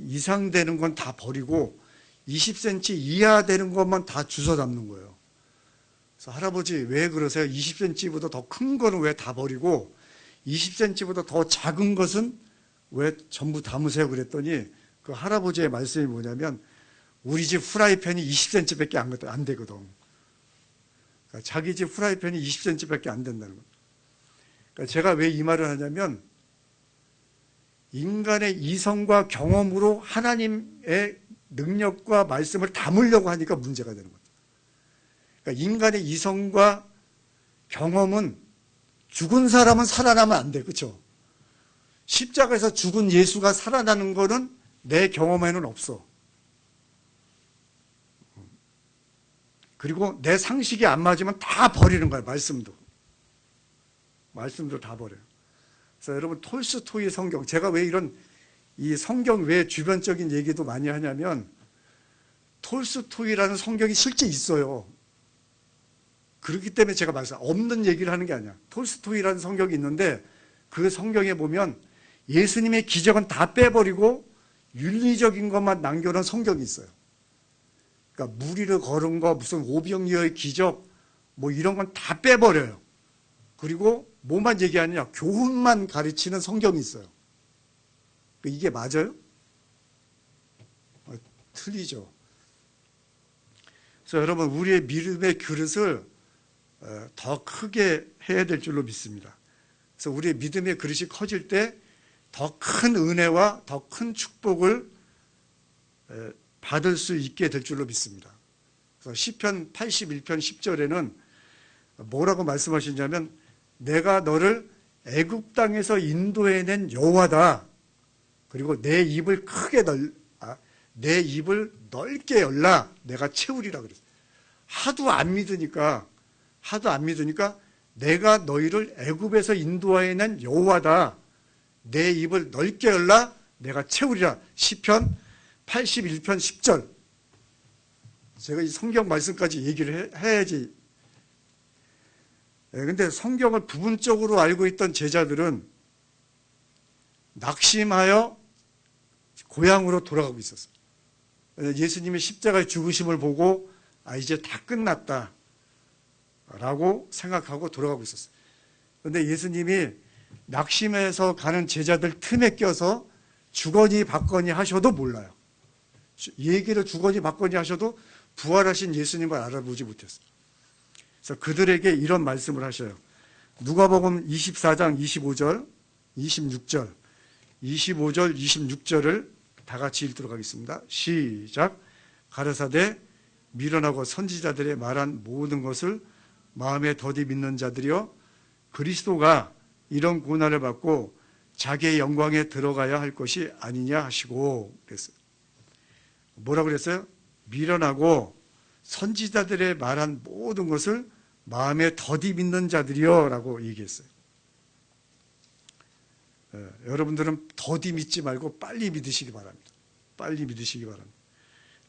이상 되는 건 다 버리고 20cm 이하 되는 것만 다 주워 담는 거예요. 그래서 할아버지 왜 그러세요? 20cm보다 더 큰 거는 왜 다 버리고 20cm보다 더 작은 것은 왜 전부 담으세요? 그랬더니 그 할아버지의 말씀이 뭐냐면 우리 집 프라이팬이 20cm밖에 안 되거든. 그러니까 자기 집 프라이팬이 20cm밖에 안 된다는 거예요. 그러니까 제가 왜 이 말을 하냐면 인간의 이성과 경험으로 하나님의 능력과 말씀을 담으려고 하니까 문제가 되는 거죠. 그러니까 인간의 이성과 경험은 죽은 사람은 살아나면 안 돼. 그렇죠? 십자가에서 죽은 예수가 살아나는 거는 내 경험에는 없어. 그리고 내 상식이 안 맞으면 다 버리는 거야. 말씀도 다 버려요. 그래서 여러분 톨스토이의 성경, 제가 왜 이 성경 외 주변적인 얘기도 많이 하냐면 톨스토이라는 성경이 실제 있어요. 그렇기 때문에 제가 없는 얘기를 하는 게 아니야. 톨스토이라는 성경이 있는데 그 성경에 보면 예수님의 기적은 다 빼버리고 윤리적인 것만 남겨놓은 성경이 있어요. 그러니까 무리를 걸은 거, 무슨 오병이어의 기적, 뭐 이런 건 다 빼버려요. 그리고 뭐만 얘기하느냐? 교훈만 가르치는 성경이 있어요. 이게 맞아요? 틀리죠. 그래서 여러분 우리의 믿음의 그릇을 더 크게 해야 될 줄로 믿습니다. 그래서 우리의 믿음의 그릇이 커질 때 더 큰 은혜와 더 큰 축복을 받을 수 있게 될 줄로 믿습니다. 그래서 시편 81편 10절에는 뭐라고 말씀하시냐면 내가 너를 애굽 땅에서 인도해낸 여호와다. 그리고 내 입을 넓게 열라. 내가 채우리라 그랬어요. 하도 안 믿으니까 내가 너희를 애굽에서 인도해낸 여호와다. 내 입을 넓게 열라. 내가 채우리라. 시편 81편 10절. 제가 이 성경 말씀까지 얘기를 해야지. 근데 성경을 부분적으로 알고 있던 제자들은 낙심하여 고향으로 돌아가고 있었어요. 예수님의 십자가의 죽으심을 보고 이제 다 끝났다 라고 생각하고 돌아가고 있었어요. 그런데 예수님이 낙심해서 가는 제자들 틈에 껴서 주거니 받거니 하셔도 몰라요. 얘기를 주거니 받거니 하셔도 부활하신 예수님을 알아보지 못했어요. 그래서 그들에게 이런 말씀을 하셔요. 누가복음 24장 25절, 26절, 25절, 26절을 다 같이 읽도록 하겠습니다. 시작. 가라사대 미련하고 선지자들의 말한 모든 것을 마음에 더디 믿는 자들이여 그리스도가 이런 고난을 받고 자기의 영광에 들어가야 할 것이 아니냐 하시고 그랬어요. 뭐라고 그랬어요? 미련하고 선지자들의 말한 모든 것을 마음에 더디 믿는 자들이여 라고 얘기했어요. 여러분들은 더디 믿지 말고 빨리 믿으시기 바랍니다. 빨리 믿으시기 바랍니다.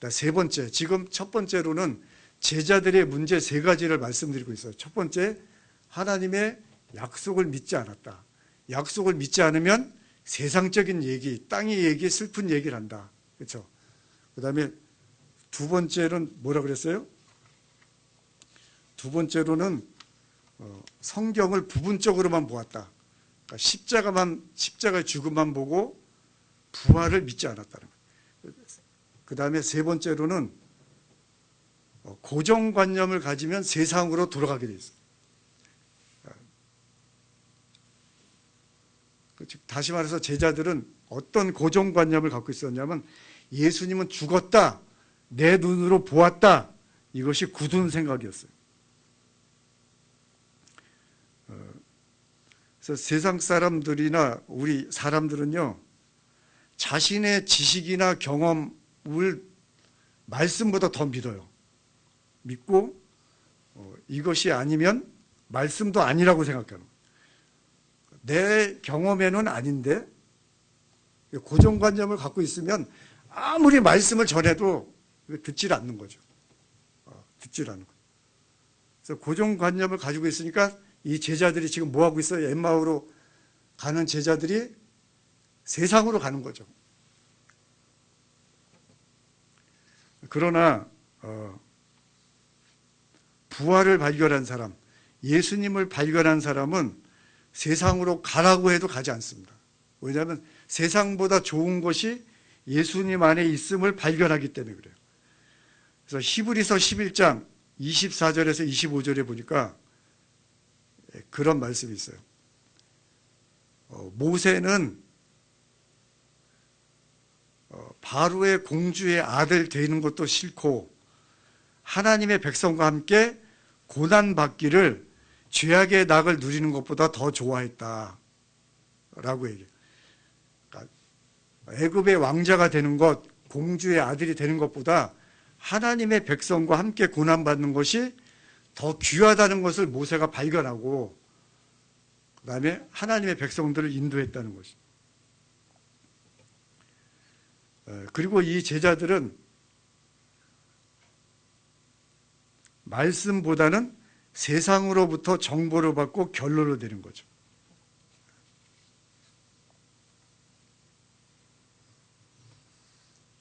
세 번째, 지금 첫 번째로는 제자들의 문제 세 가지를 말씀드리고 있어요. 첫 번째, 하나님의 약속을 믿지 않았다. 약속을 믿지 않으면 세상적인 얘기, 땅의 얘기, 슬픈 얘기를 한다. 그렇죠? 그 다음에 두 번째는 뭐라 그랬어요? 두 번째로는 성경을 부분적으로만 보았다. 그러니까 십자가의 죽음만 보고 부활을 믿지 않았다는 거예요. 그 다음에 세 번째로는 고정관념을 가지면 세상으로 돌아가게 돼 있어요. 즉 다시 말해서 제자들은 어떤 고정관념을 갖고 있었냐면 예수님은 죽었다, 내 눈으로 보았다, 이것이 굳은 생각이었어요. 그래서 세상 사람들이나 우리 사람들은요, 자신의 지식이나 경험을 말씀보다 더 믿어요. 믿고 이것이 아니면 말씀도 아니라고 생각하는 거예요. 내 경험에는 아닌데 고정관념을 갖고 있으면 아무리 말씀을 전해도 듣질 않는 거죠. 듣질 않는 거예요. 그래서 고정관념을 가지고 있으니까 이 제자들이 지금 뭐 하고 있어요? 엠마오로 가는 제자들이 세상으로 가는 거죠. 그러나 부활을 발견한 사람, 예수님을 발견한 사람은 세상으로 가라고 해도 가지 않습니다. 왜냐하면 세상보다 좋은 것이 예수님 안에 있음을 발견하기 때문에 그래요. 그래서 히브리서 11장 24절에서 25절에 보니까 그런 말씀이 있어요. 모세는 바로의 공주의 아들 되는 것도 싫고 하나님의 백성과 함께 고난받기를 죄악의 낙을 누리는 것보다 더 좋아했다 라고 얘기해요. 그러니까 애굽의 왕자가 되는 것, 공주의 아들이 되는 것보다 하나님의 백성과 함께 고난받는 것이 더 귀하다는 것을 모세가 발견하고 그 다음에 하나님의 백성들을 인도했다는 것이죠. 그리고 이 제자들은 말씀보다는 세상으로부터 정보를 받고 결론을 내린 거죠.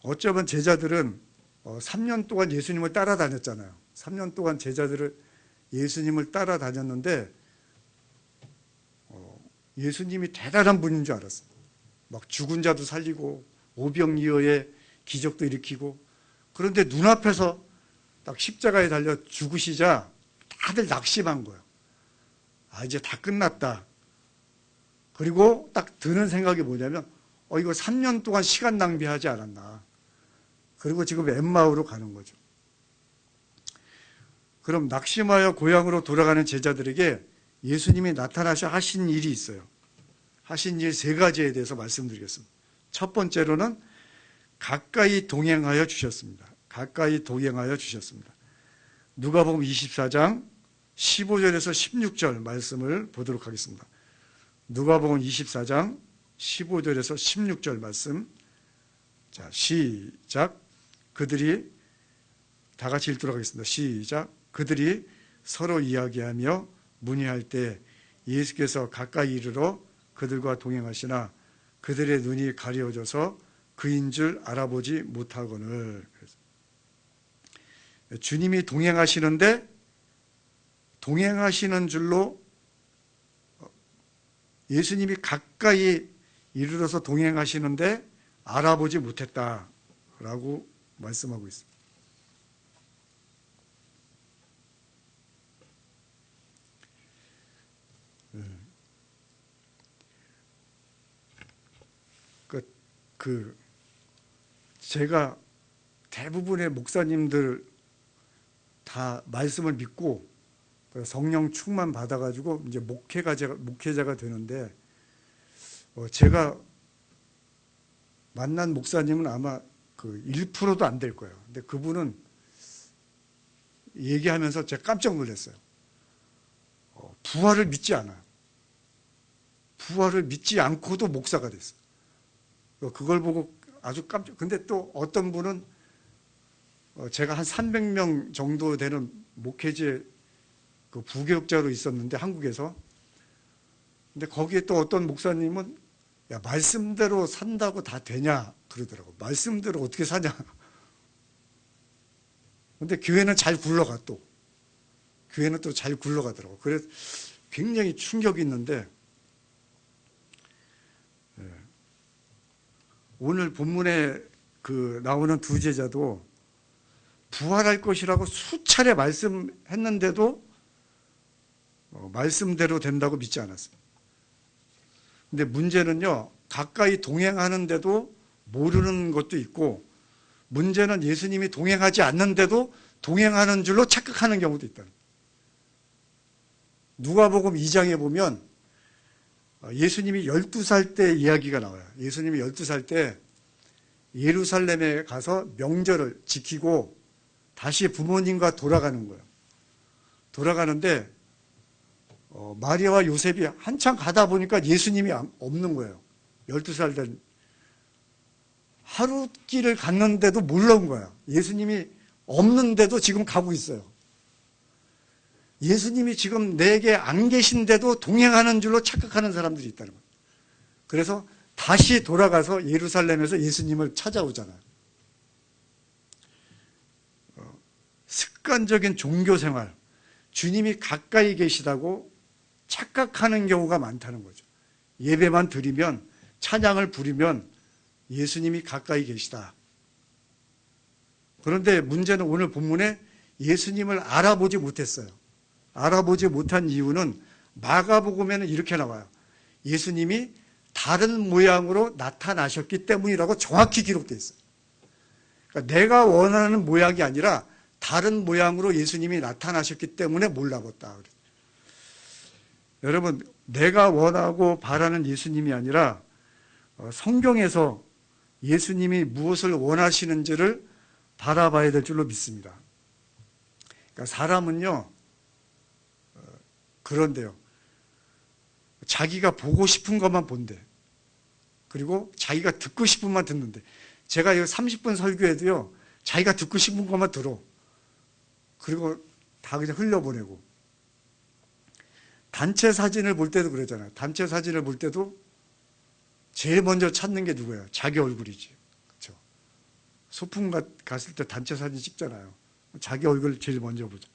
어쩌면 제자들은 3년 동안 예수님을 따라다녔잖아요. 3년 동안 제자들을 예수님을 따라다녔는데 예수님이 대단한 분인 줄 알았어요. 막 죽은 자도 살리고 오병이어의 기적도 일으키고, 그런데 눈앞에서 딱 십자가에 달려 죽으시자 다들 낙심한 거예요. 아, 이제 다 끝났다. 그리고 딱 드는 생각이 뭐냐면 이거 3년 동안 시간 낭비하지 않았나. 그리고 지금 엠마오로 가는 거죠. 그럼 낙심하여 고향으로 돌아가는 제자들에게 예수님이 나타나셔 하신 일이 있어요. 하신 일 세 가지에 대해서 말씀드리겠습니다. 첫 번째로는 가까이 동행하여 주셨습니다. 가까이 동행하여 주셨습니다. 누가복음 24장 15절에서 16절 말씀을 보도록 하겠습니다. 누가복음 24장 15절에서 16절 말씀. 자, 시작. 그들이 다 같이 읽도록 하겠습니다. 시작. 그들이 서로 이야기하며 문의할 때 예수께서 가까이 이르러 그들과 동행하시나 그들의 눈이 가려져서 그인 줄 알아보지 못하거늘. 주님이 동행하시는데 동행하시는 줄로 예수님이 가까이 이르러서 동행하시는데 알아보지 못했다라고 말씀하고 있습니다. 제가 대부분의 목사님들 다 말씀을 믿고 성령 충만 받아가지고 이제 목회자가 되는데, 제가 만난 목사님은 아마 그 1%도 안 될 거예요. 근데 그분은 얘기하면서 제가 깜짝 놀랐어요. 부활을 믿지 않아요. 부활을 믿지 않고도 목사가 됐어요. 그걸 보고 아주 근데 또 어떤 분은 제가 한 300명 정도 되는 목회제 그 부교육자로 있었는데, 한국에서. 근데 거기에 또 어떤 목사님은 야, 말씀대로 산다고 다 되냐 그러더라고. 말씀대로 어떻게 사냐. 근데 교회는 잘 굴러가, 또 교회는 또 잘 굴러가더라고. 그래서 굉장히 충격이 있는데, 오늘 본문에 그 나오는 두 제자도 부활할 것이라고 수차례 말씀했는데도 말씀대로 된다고 믿지 않았어요. 근데 문제는요, 가까이 동행하는데도 모르는 것도 있고, 문제는 예수님이 동행하지 않는데도 동행하는 줄로 착각하는 경우도 있다는 거예요. 누가복음 2장에 보면 예수님이 12살 때 이야기가 나와요. 예수님이 12살 때 예루살렘에 가서 명절을 지키고 다시 부모님과 돌아가는 거예요. 돌아가는데 마리아와 요셉이 한참 가다 보니까 예수님이 없는 거예요. 12살 된. 하루 길을 갔는데도 몰라 온 거야. 예수님이 없는데도 지금 가고 있어요. 예수님이 지금 내게 안 계신데도 동행하는 줄로 착각하는 사람들이 있다는 거예요. 그래서 다시 돌아가서 예루살렘에서 예수님을 찾아오잖아요. 습관적인 종교생활, 주님이 가까이 계시다고 착각하는 경우가 많다는 거죠. 예배만 드리면, 찬양을 부리면 예수님이 가까이 계시다. 그런데 문제는 오늘 본문에 예수님을 알아보지 못했어요. 알아보지 못한 이유는 마가복음에는 이렇게 나와요. 예수님이 다른 모양으로 나타나셨기 때문이라고 정확히 기록되어 있어요. 그러니까 내가 원하는 모양이 아니라 다른 모양으로 예수님이 나타나셨기 때문에 몰라봤다. 여러분, 내가 원하고 바라는 예수님이 아니라 성경에서 예수님이 무엇을 원하시는지를 바라봐야 될 줄로 믿습니다. 그러니까 사람은요, 그런데요, 자기가 보고 싶은 것만 본대. 그리고 자기가 듣고 싶은 것만 듣는데, 제가 이 30분 설교해도요, 자기가 듣고 싶은 것만 들어. 그리고 다 그냥 흘려보내고. 단체 사진을 볼 때도 그러잖아요. 단체 사진을 볼 때도 제일 먼저 찾는 게 누구예요? 자기 얼굴이지. 그렇죠? 소풍 갔을 때 단체 사진 찍잖아요. 자기 얼굴을 제일 먼저 보죠.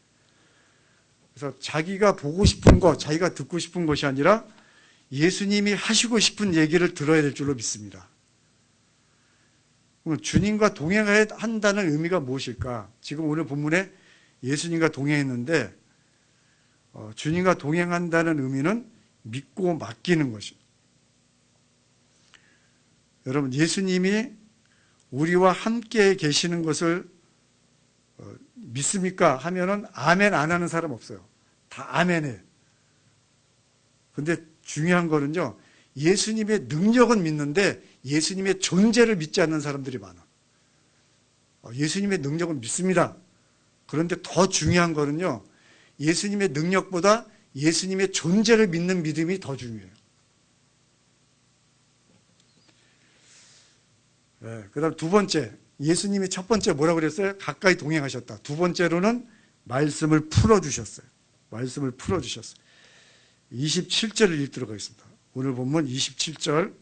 그래서 자기가 보고 싶은 것, 자기가 듣고 싶은 것이 아니라 예수님이 하시고 싶은 얘기를 들어야 될 줄로 믿습니다. 그럼 주님과 동행한다는 의미가 무엇일까? 지금 오늘 본문에 예수님과 동행했는데, 주님과 동행한다는 의미는 믿고 맡기는 것이죠. 여러분, 예수님이 우리와 함께 계시는 것을 믿습니까? 하면은 아멘 안 하는 사람 없어요. 다 아멘해. 근데 중요한 거는요, 예수님의 능력은 믿는데 예수님의 존재를 믿지 않는 사람들이 많아. 예수님의 능력은 믿습니다. 그런데 더 중요한 거는요, 예수님의 능력보다 예수님의 존재를 믿는 믿음이 더 중요해요. 네, 그 다음 두 번째, 예수님이 첫 번째 뭐라고 그랬어요? 가까이 동행하셨다. 두 번째로는 말씀을 풀어주셨어요. 말씀을 풀어주셨어요. 27절을 읽도록 하겠습니다. 오늘 본문 27절.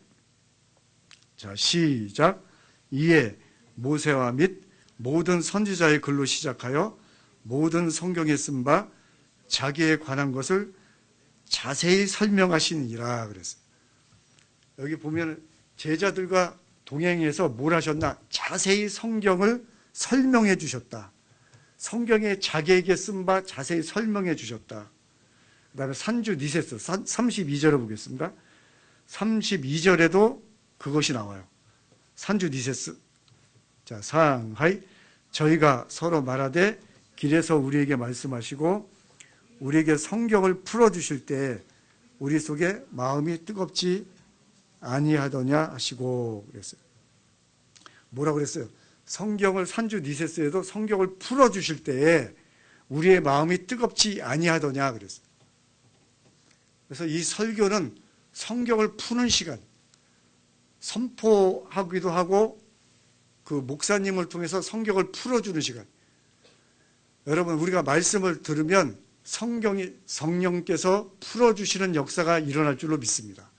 자, 시작. 이에 모세와 및 모든 선지자의 글로 시작하여 모든 성경에 쓴 바 자기에 관한 것을 자세히 설명하시니라 그랬어요. 여기 보면 제자들과 동행해서 뭘 하셨나? 자세히 성경을 설명해 주셨다. 성경에 자기에게 쓴 바 자세히 설명해 주셨다. 그 다음에 산주 니세스 32절을 보겠습니다. 32절에도 그것이 나와요. 산주 니세스. 자, 상하이 저희가 서로 말하되 길에서 우리에게 말씀하시고 우리에게 성경을 풀어주실 때 우리 속에 마음이 뜨겁지 아니하더냐 하시고 그랬어요. 뭐라고 그랬어요? 성경을 산주 니세스에도 성경을 풀어주실 때에 우리의 마음이 뜨겁지 아니하더냐 그랬어요. 그래서 이 설교는 성경을 푸는 시간, 선포하기도 하고 그 목사님을 통해서 성경을 풀어주는 시간. 여러분, 우리가 말씀을 들으면 성령께서 풀어주시는 역사가 일어날 줄로 믿습니다.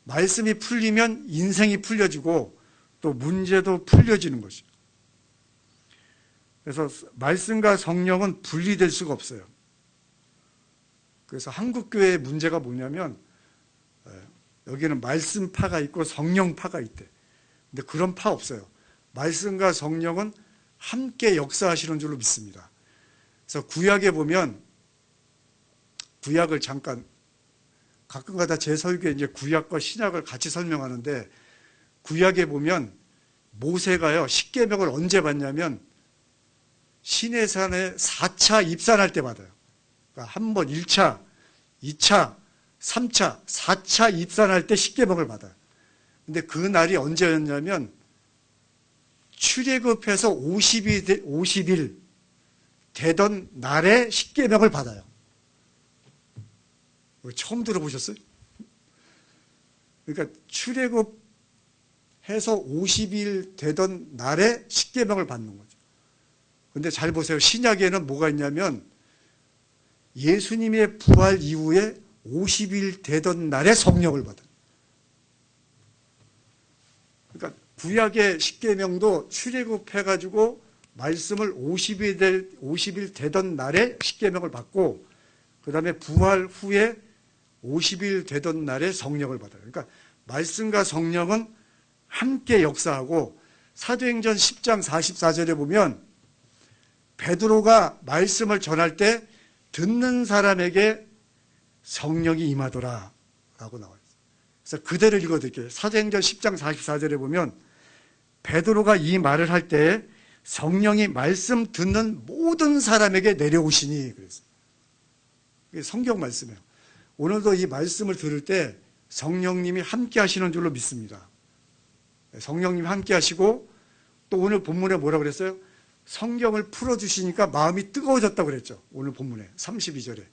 말씀이 풀리면 인생이 풀려지고 또 문제도 풀려지는 것이죠. 그래서 말씀과 성령은 분리될 수가 없어요. 그래서 한국교회의 문제가 뭐냐면 여기는 말씀파가 있고 성령파가 있대. 근데 그런 파 없어요. 말씀과 성령은 함께 역사하시는 줄로 믿습니다. 그래서 구약에 보면 구약을 잠깐 가끔가다 제 설교에 이제 구약과 신약을 같이 설명하는데 구약에 보면 모세가요 십계명을 언제 받냐면 시내산에 4차 입산할 때 받아요. 그러니까 한 번 1차, 2차, 3차, 4차 입산할 때 십계명을 받아요. 근데 그 날이 언제였냐면 출애굽해서 50일 되던 날에 십계명을 받아요. 처음 들어보셨어요? 그러니까 출애굽해서 50일 되던 날에 십계명을 받는 거죠. 근데 잘 보세요. 신약에는 뭐가 있냐면 예수님의 부활 이후에 50일 되던 날에 성령을 받아요. 그러니까 구약의 십계명도 출애굽해가지고 말씀을 50일 되던 날에 십계명을 받고 그 다음에 부활 후에 50일 되던 날에 성령을 받아요. 그러니까 말씀과 성령은 함께 역사하고 사도행전 10장 44절에 보면 베드로가 말씀을 전할 때 듣는 사람에게 성령이 임하더라 라고 나와요. 그래서 그대로 읽어드릴게요. 사도행전 10장 44절에 보면 베드로가 이 말을 할 때 성령이 말씀 듣는 모든 사람에게 내려오시니 그랬어요. 이게 성경 말씀이에요. 오늘도 이 말씀을 들을 때 성령님이 함께 하시는 줄로 믿습니다. 성령님이 함께 하시고 또 오늘 본문에 뭐라고 그랬어요? 성경을 풀어주시니까 마음이 뜨거워졌다고 그랬죠. 오늘 본문에 32절에.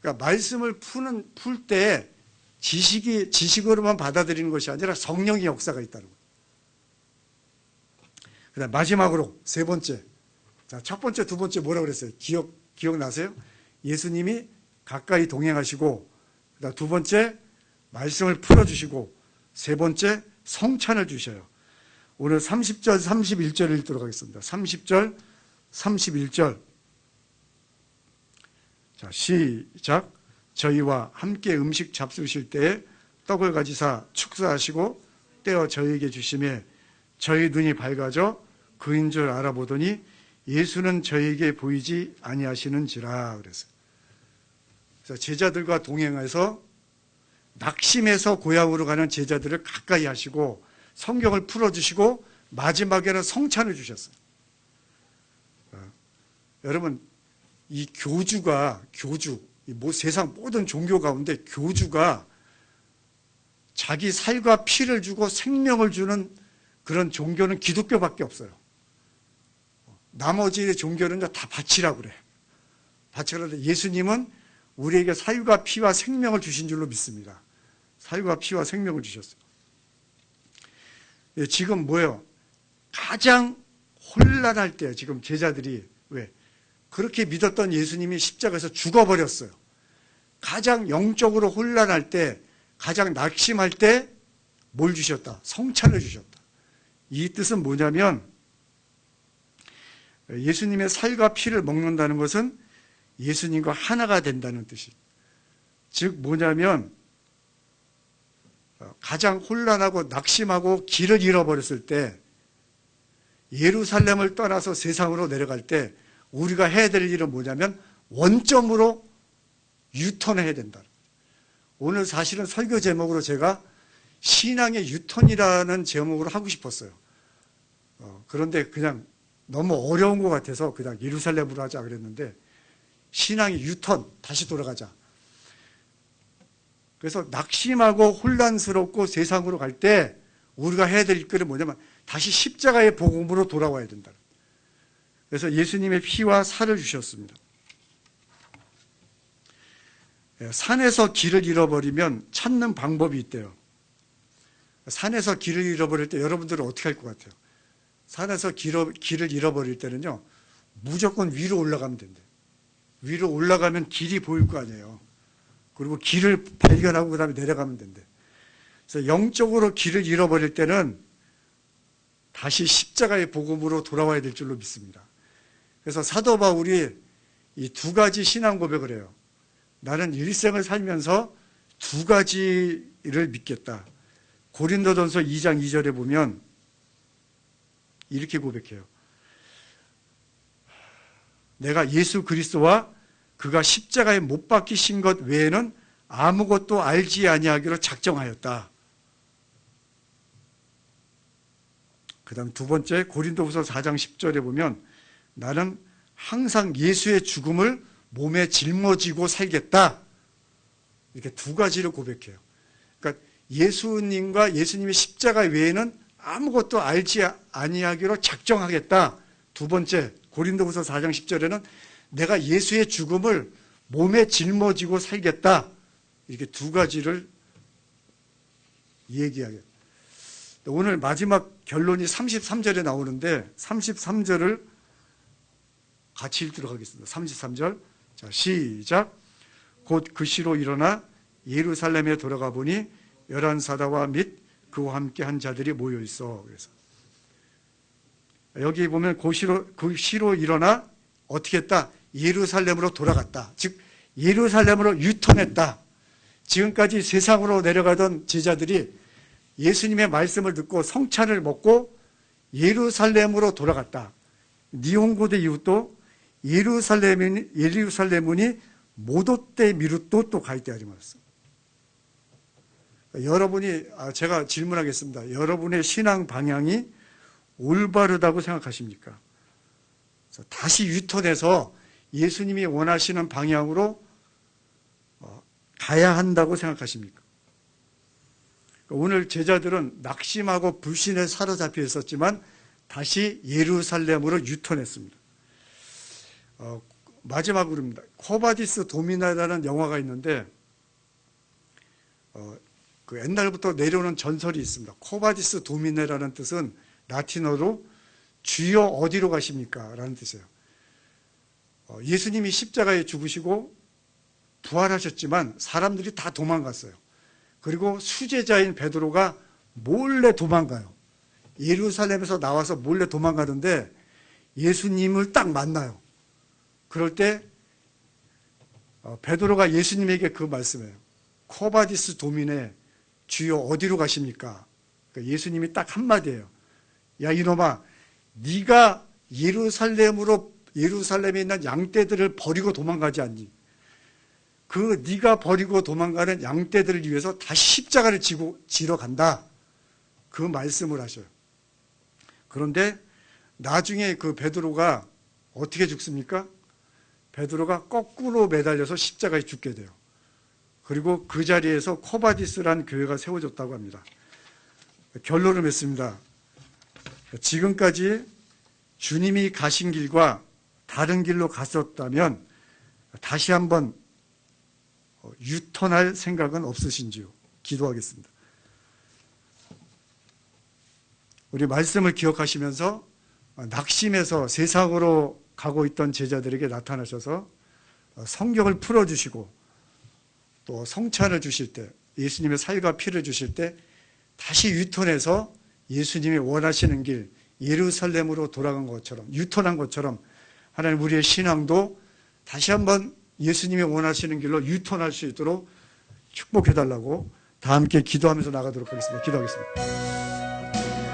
그러니까 말씀을 풀 때 지식으로만 받아들이는 것이 아니라 성령의 역사가 있다는 거예요. 그다음 마지막으로 세 번째. 자, 첫 번째, 두 번째 뭐라고 그랬어요? 기억나세요? 예수님이 가까이 동행하시고 그다음 두 번째 말씀을 풀어주시고 세 번째 성찬을 주셔요. 오늘 30절, 31절 읽도록 하겠습니다. 30절, 31절. 자, 시작. 저희와 함께 음식 잡수실 때에 떡을 가지사 축사하시고 떼어 저희에게 주시매 저희 눈이 밝아져 그인 줄 알아보더니 예수는 저희에게 보이지 아니하시는지라 그랬어요. 그래서 제자들과 동행해서 낙심해서 고향으로 가는 제자들을 가까이 하시고 성경을 풀어주시고 마지막에는 성찬을 주셨어요. 여러분, 이 교주가 세상 모든 종교 가운데 교주가 자기 살과 피를 주고 생명을 주는 그런 종교는 기독교밖에 없어요. 나머지 종교는 다 바치라고 그래. 바치라고. 예수님은 우리에게 살과 피와 생명을 주신 줄로 믿습니다. 살과 피와 생명을 주셨어요. 지금 뭐예요? 가장 혼란할 때 지금 제자들이 왜? 그렇게 믿었던 예수님이 십자가에서 죽어버렸어요. 가장 영적으로 혼란할 때, 가장 낙심할 때 뭘 주셨다? 성찬을 주셨다. 이 뜻은 뭐냐면 예수님의 살과 피를 먹는다는 것은 예수님과 하나가 된다는 뜻이. 즉 뭐냐면 가장 혼란하고 낙심하고 길을 잃어버렸을 때 예루살렘을 떠나서 세상으로 내려갈 때 우리가 해야 될 일은 뭐냐면 원점으로 유턴해야 된다. 오늘 사실은 설교 제목으로 제가 신앙의 유턴이라는 제목으로 하고 싶었어요. 그런데 그냥 너무 어려운 것 같아서 그냥 예루살렘으로 하자 그랬는데 신앙이 유턴, 다시 돌아가자. 그래서 낙심하고 혼란스럽고 세상으로 갈 때 우리가 해야 될 일은 뭐냐면 다시 십자가의 복음으로 돌아와야 된다. 그래서 예수님의 피와 살을 주셨습니다. 산에서 길을 잃어버리면 찾는 방법이 있대요. 산에서 길을 잃어버릴 때 여러분들은 어떻게 할 것 같아요? 산에서 길을 잃어버릴 때는요, 무조건 위로 올라가면 된대요. 위로 올라가면 길이 보일 거 아니에요. 그리고 길을 발견하고 그 다음에 내려가면 된대. 그래서 영적으로 길을 잃어버릴 때는 다시 십자가의 복음으로 돌아와야 될 줄로 믿습니다. 그래서 사도 바울이 이 두 가지 신앙 고백을 해요. 나는 일생을 살면서 두 가지를 믿겠다. 고린도전서 2장 2절에 보면 이렇게 고백해요. 내가 예수 그리스도와 그가 십자가에 못 박히신 것 외에는 아무것도 알지 아니하기로 작정하였다. 그 다음 두 번째 고린도후서 4장 10절에 보면 나는 항상 예수의 죽음을 몸에 짊어지고 살겠다. 이렇게 두 가지를 고백해요. 그러니까 예수님과 예수님의 십자가 외에는 아무것도 알지 아니하기로 작정하겠다. 두 번째 고린도후서 4장 10절에는 내가 예수의 죽음을 몸에 짊어지고 살겠다. 이렇게 두 가지를 얘기하게. 오늘 마지막 결론이 33절에 나오는데 33절을 같이 읽도록 하겠습니다. 33절. 자, 시작. 곧 그 시로 일어나 예루살렘에 돌아가 보니 11사도와 및 그와 함께 한 자들이 모여 있어. 그래서 여기 보면 그 시로 일어나 어떻게 했다? 예루살렘으로 돌아갔다. 즉 예루살렘으로 유턴했다. 지금까지 세상으로 내려가던 제자들이 예수님의 말씀을 듣고 성찬을 먹고 예루살렘으로 돌아갔다. 니온고대 이웃도 예루살렘문이 모도떼 미루또 또 가이테아리 말씀. 여러분이 제가 질문하겠습니다. 여러분의 신앙 방향이 올바르다고 생각하십니까? 다시 유턴해서 예수님이 원하시는 방향으로 가야 한다고 생각하십니까? 오늘 제자들은 낙심하고 불신에 사로잡혀 있었지만 다시 예루살렘으로 유턴했습니다. 마지막으로입니다. 코바디스 도미나라는 영화가 있는데 그 옛날부터 내려오는 전설이 있습니다. 코바디스 도미네라는 뜻은 라틴어로 주여 어디로 가십니까? 라는 뜻이에요. 예수님이 십자가에 죽으시고 부활하셨지만 사람들이 다 도망갔어요. 그리고 수제자인 베드로가 몰래 도망가요. 예루살렘에서 나와서 몰래 도망가는데 예수님을 딱 만나요. 그럴 때 베드로가 예수님에게 그 말씀해요. 코바디스 도미네 주여 어디로 가십니까? 그러니까 예수님이 딱 한마디예요. 야 이놈아, 네가 예루살렘에 있는 양떼들을 버리고 도망가지 않니? 그 네가 버리고 도망가는 양떼들을 위해서 다시 십자가를 지러 간다. 그 말씀을 하셔요. 그런데 나중에 그 베드로가 어떻게 죽습니까? 베드로가 거꾸로 매달려서 십자가에 죽게 돼요. 그리고 그 자리에서 코바디스라는 교회가 세워졌다고 합니다. 결론을 맺습니다. 지금까지 주님이 가신 길과 다른 길로 갔었다면 다시 한번 유턴할 생각은 없으신지요? 기도하겠습니다. 우리 말씀을 기억하시면서 낙심해서 세상으로 가고 있던 제자들에게 나타나셔서 성경을 풀어주시고 또 성찬을 주실 때 예수님의 살과 피를 주실 때 다시 유턴해서 예수님이 원하시는 길 예루살렘으로 돌아간 것처럼 유턴한 것처럼 하나님 우리의 신앙도 다시 한번 예수님이 원하시는 길로 유턴할 수 있도록 축복해달라고 다 함께 기도하면서 나가도록 하겠습니다. 기도하겠습니다.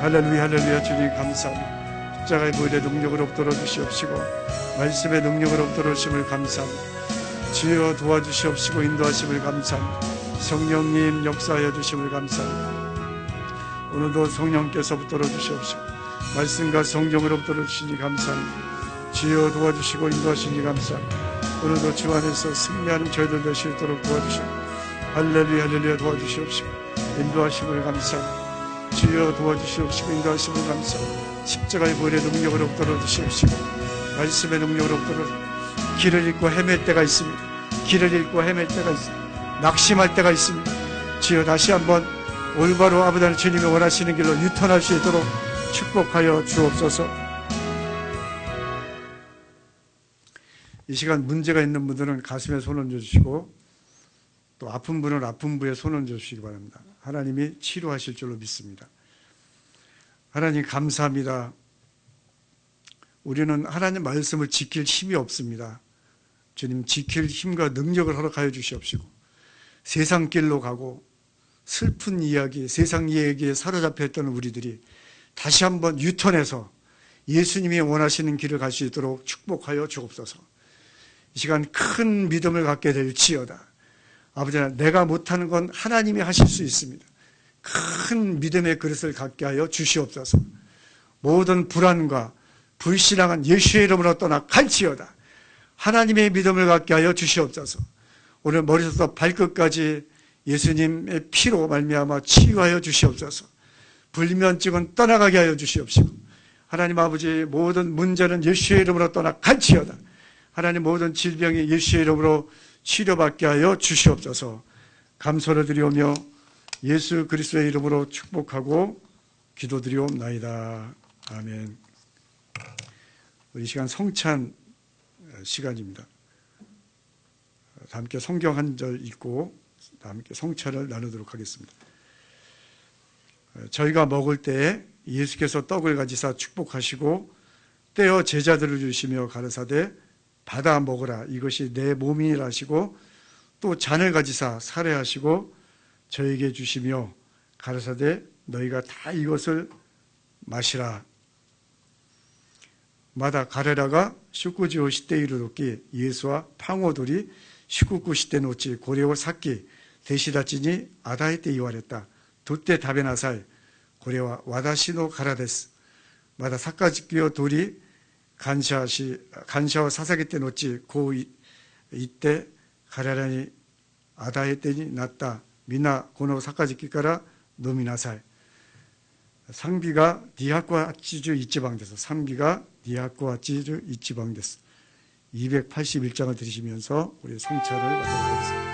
할렐루야 할렐루야. 주님 감사합니다. 십자가의 보혈의 능력으로 붙들어 주시옵시고 말씀의 능력으로 붙들어 주심을 감사합니다. 주여 도와주시옵시고 인도하심을 감사합니다. 성령님 역사하여 주심을 감사합니다. 오늘도 성령께서 붙들어 주시옵시고 말씀과 성경으로 붙들어 주시니 감사합니다. 주여 도와주시고 인도하시니 감사합니다. 오늘도 주 안에서 승리하는 저희들 될 수 있도록 도와주시고 할렐루야 할렐루야 도와주시옵시고 인도하심을 감사하고 주여 도와주시옵시고 인도하심을 감사하고 십자가의 보혈의 능력을 얻도록 주시옵시고 말씀의 능력을 얻도록 길을 잃고 헤맬 때가 있습니다. 길을 잃고 헤맬 때가 있습니다. 낙심할 때가 있습니다. 주여 다시 한번 올바로 아버지 하나님 주님이 원하시는 길로 유턴할 수 있도록 축복하여 주옵소서. 이 시간 문제가 있는 분들은 가슴에 손 얹어주시고 또 아픈 분은 아픈 부에 손 얹어주시기 바랍니다. 하나님이 치료하실 줄로 믿습니다. 하나님 감사합니다. 우리는 하나님 말씀을 지킬 힘이 없습니다. 주님 지킬 힘과 능력을 허락하여 주시옵시고 세상 길로 가고 슬픈 이야기, 세상 이야기에 사로잡혀 있던 우리들이 다시 한번 유턴해서 예수님이 원하시는 길을 갈 수 있도록 축복하여 주옵소서. 이 시간 큰 믿음을 갖게 될지어다. 아버지 하나님, 내가 못하는 건 하나님이 하실 수 있습니다. 큰 믿음의 그릇을 갖게 하여 주시옵소서. 모든 불안과 불신앙은 예수의 이름으로 떠나 갈지어다. 하나님의 믿음을 갖게 하여 주시옵소서. 오늘 머리부터 발끝까지 예수님의 피로 말미암아 치유하여 주시옵소서. 불면증은 떠나가게 하여 주시옵시고 하나님 아버지 모든 문제는 예수의 이름으로 떠나 갈지어다. 하나님 모든 질병이 예수의 이름으로 치료받게 하여 주시옵소서. 감사를 드리오며 예수 그리스도의 이름으로 축복하고 기도드리옵나이다. 아멘. 우리 시간 성찬 시간입니다. 다 함께 성경 한 절 읽고 다 함께 성찬을 나누도록 하겠습니다. 저희가 먹을 때에 예수께서 떡을 가지사 축복하시고 떼어 제자들을 주시며 가르사대 받아 먹으라 이것이 내 몸이라 하시고 또 잔을 가지사 살해하시고 저에게 주시며 가르사대 너희가 다 이것을 마시라. 마다 가레라가 슈쿠지오 시대 이르렀기 예수와 팡오돌이 슈쿠쿠 시대 노치 고레오 사키 대시다치니 아다에 때 이와랬다. 도때 다베나사이 고레와 와다시노 가라데스 마다 사카지키오 돌이 간샤와 사사기 때 놓지 고 이때 가라라니 아다에 때니 났다. 미나 고노 사카지키까라 노미나사이 상비가 니하쿠와 찌주 이치방됐어. 상비가 니하쿠와 찌주 이치방됐어. 281장을 들으시면서 우리 성찬을 받도록 하겠습니다.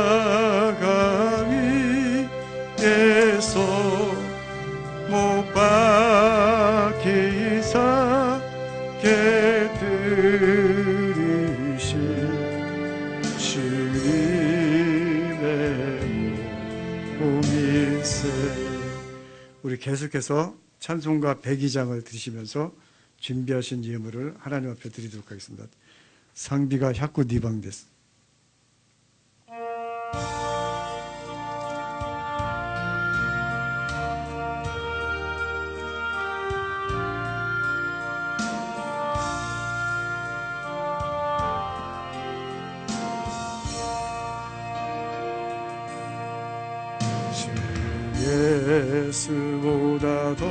십자가 위에서 못 박히사 깨뜨리신 주님의 몸일세. 우리 계속해서 찬송가 102장을 드시면서 준비하신 예물을 하나님 앞에 드리도록 하겠습니다. 상비가 샤쿠 니방데스. 예수보다 더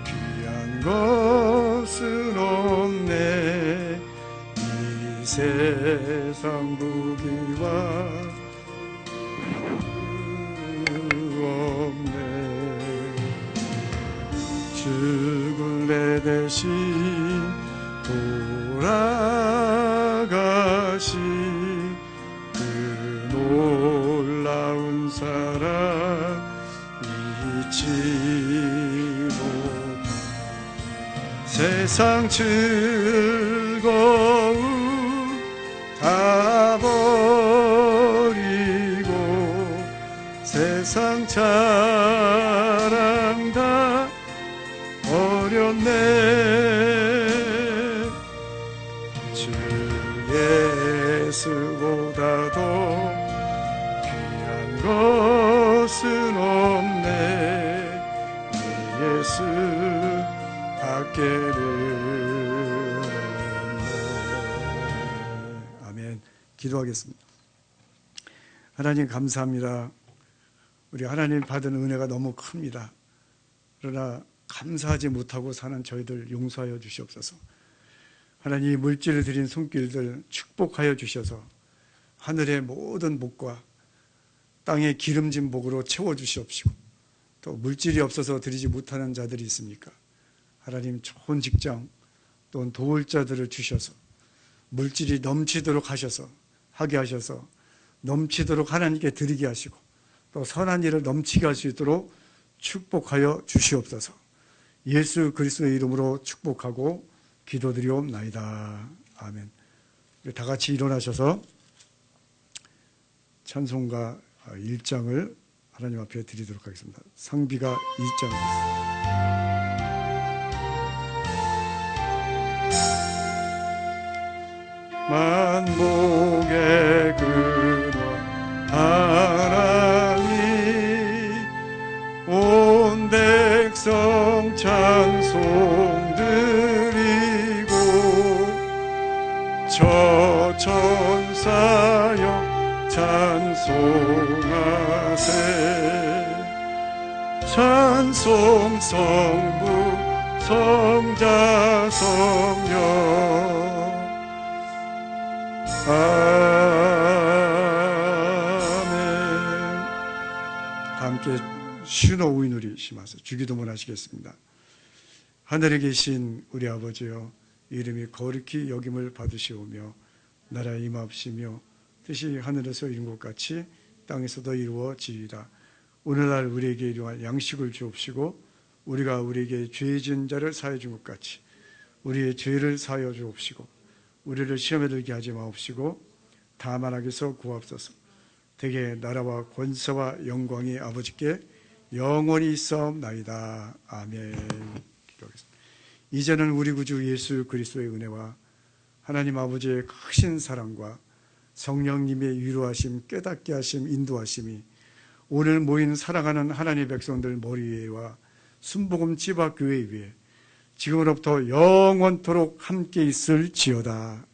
귀한 것은 없네. 이 세상 부귀와 없네. 죽을래 대신 돌아가신 그 놀라운 사랑 잊지 못해. 세상 즐거움 다 버리고 세상 자랑 다 버렸네. 주 예수보다도 귀한 것은 없네. 내 예수 밖에는 없네. 아멘. 기도하겠습니다. 하나님 감사합니다. 우리 하나님 받은 은혜가 너무 큽니다. 그러나 감사하지 못하고 사는 저희들 용서하여 주시옵소서. 하나님 물질을 드린 손길들 축복하여 주셔서 하늘의 모든 복과 땅의 기름진 복으로 채워주시옵시고, 또 물질이 없어서 드리지 못하는 자들이 있습니까? 하나님 좋은 직장 또는 도울 자들을 주셔서 물질이 넘치도록 하게 하셔서 넘치도록 하나님께 드리게 하시고 또 선한 일을 넘치게 할 수 있도록 축복하여 주시옵소서. 예수 그리스도의 이름으로 축복하고 기도드리옵나이다. 아멘. 우리 다 같이 일어나셔서 찬송가 1장을 하나님 앞에 드리도록 하겠습니다. 상비가 1장입니다. 만복의 근원 하나님 온 백성 찬송 드리고 저 천사여 찬송하세. 찬송 성부 성자 성령 아멘. 함께 신호 우이누리 심어서 주기도문 하시겠습니다. 하늘에 계신 우리 아버지여, 이름이 거룩히 여김을 받으시오며 나라 임하옵시며 뜻이 하늘에서 이룬 것 같이 땅에서도 이루어지이다. 오늘날 우리에게 일용할 양식을 주옵시고 우리가 우리에게 죄 지은 자를 사하여 준 것 같이 우리의 죄를 사하여 주옵시고 우리를 시험에 들게 하지 마옵시고 다만 악에서 구하옵소서. 대개 나라와 권세와 영광이 아버지께 영원히 있사옵나이다. 아멘. 기도하겠습니다. 이제는 우리 구주 예수 그리스도의 은혜와 하나님 아버지의 크신 사랑과 성령님의 위로하심, 깨닫게 하심, 인도하심이 오늘 모인 사랑하는 하나님의 백성들 머리 위에와 순복음 지박교회 위에 지금으로부터 영원토록 함께 있을지어다.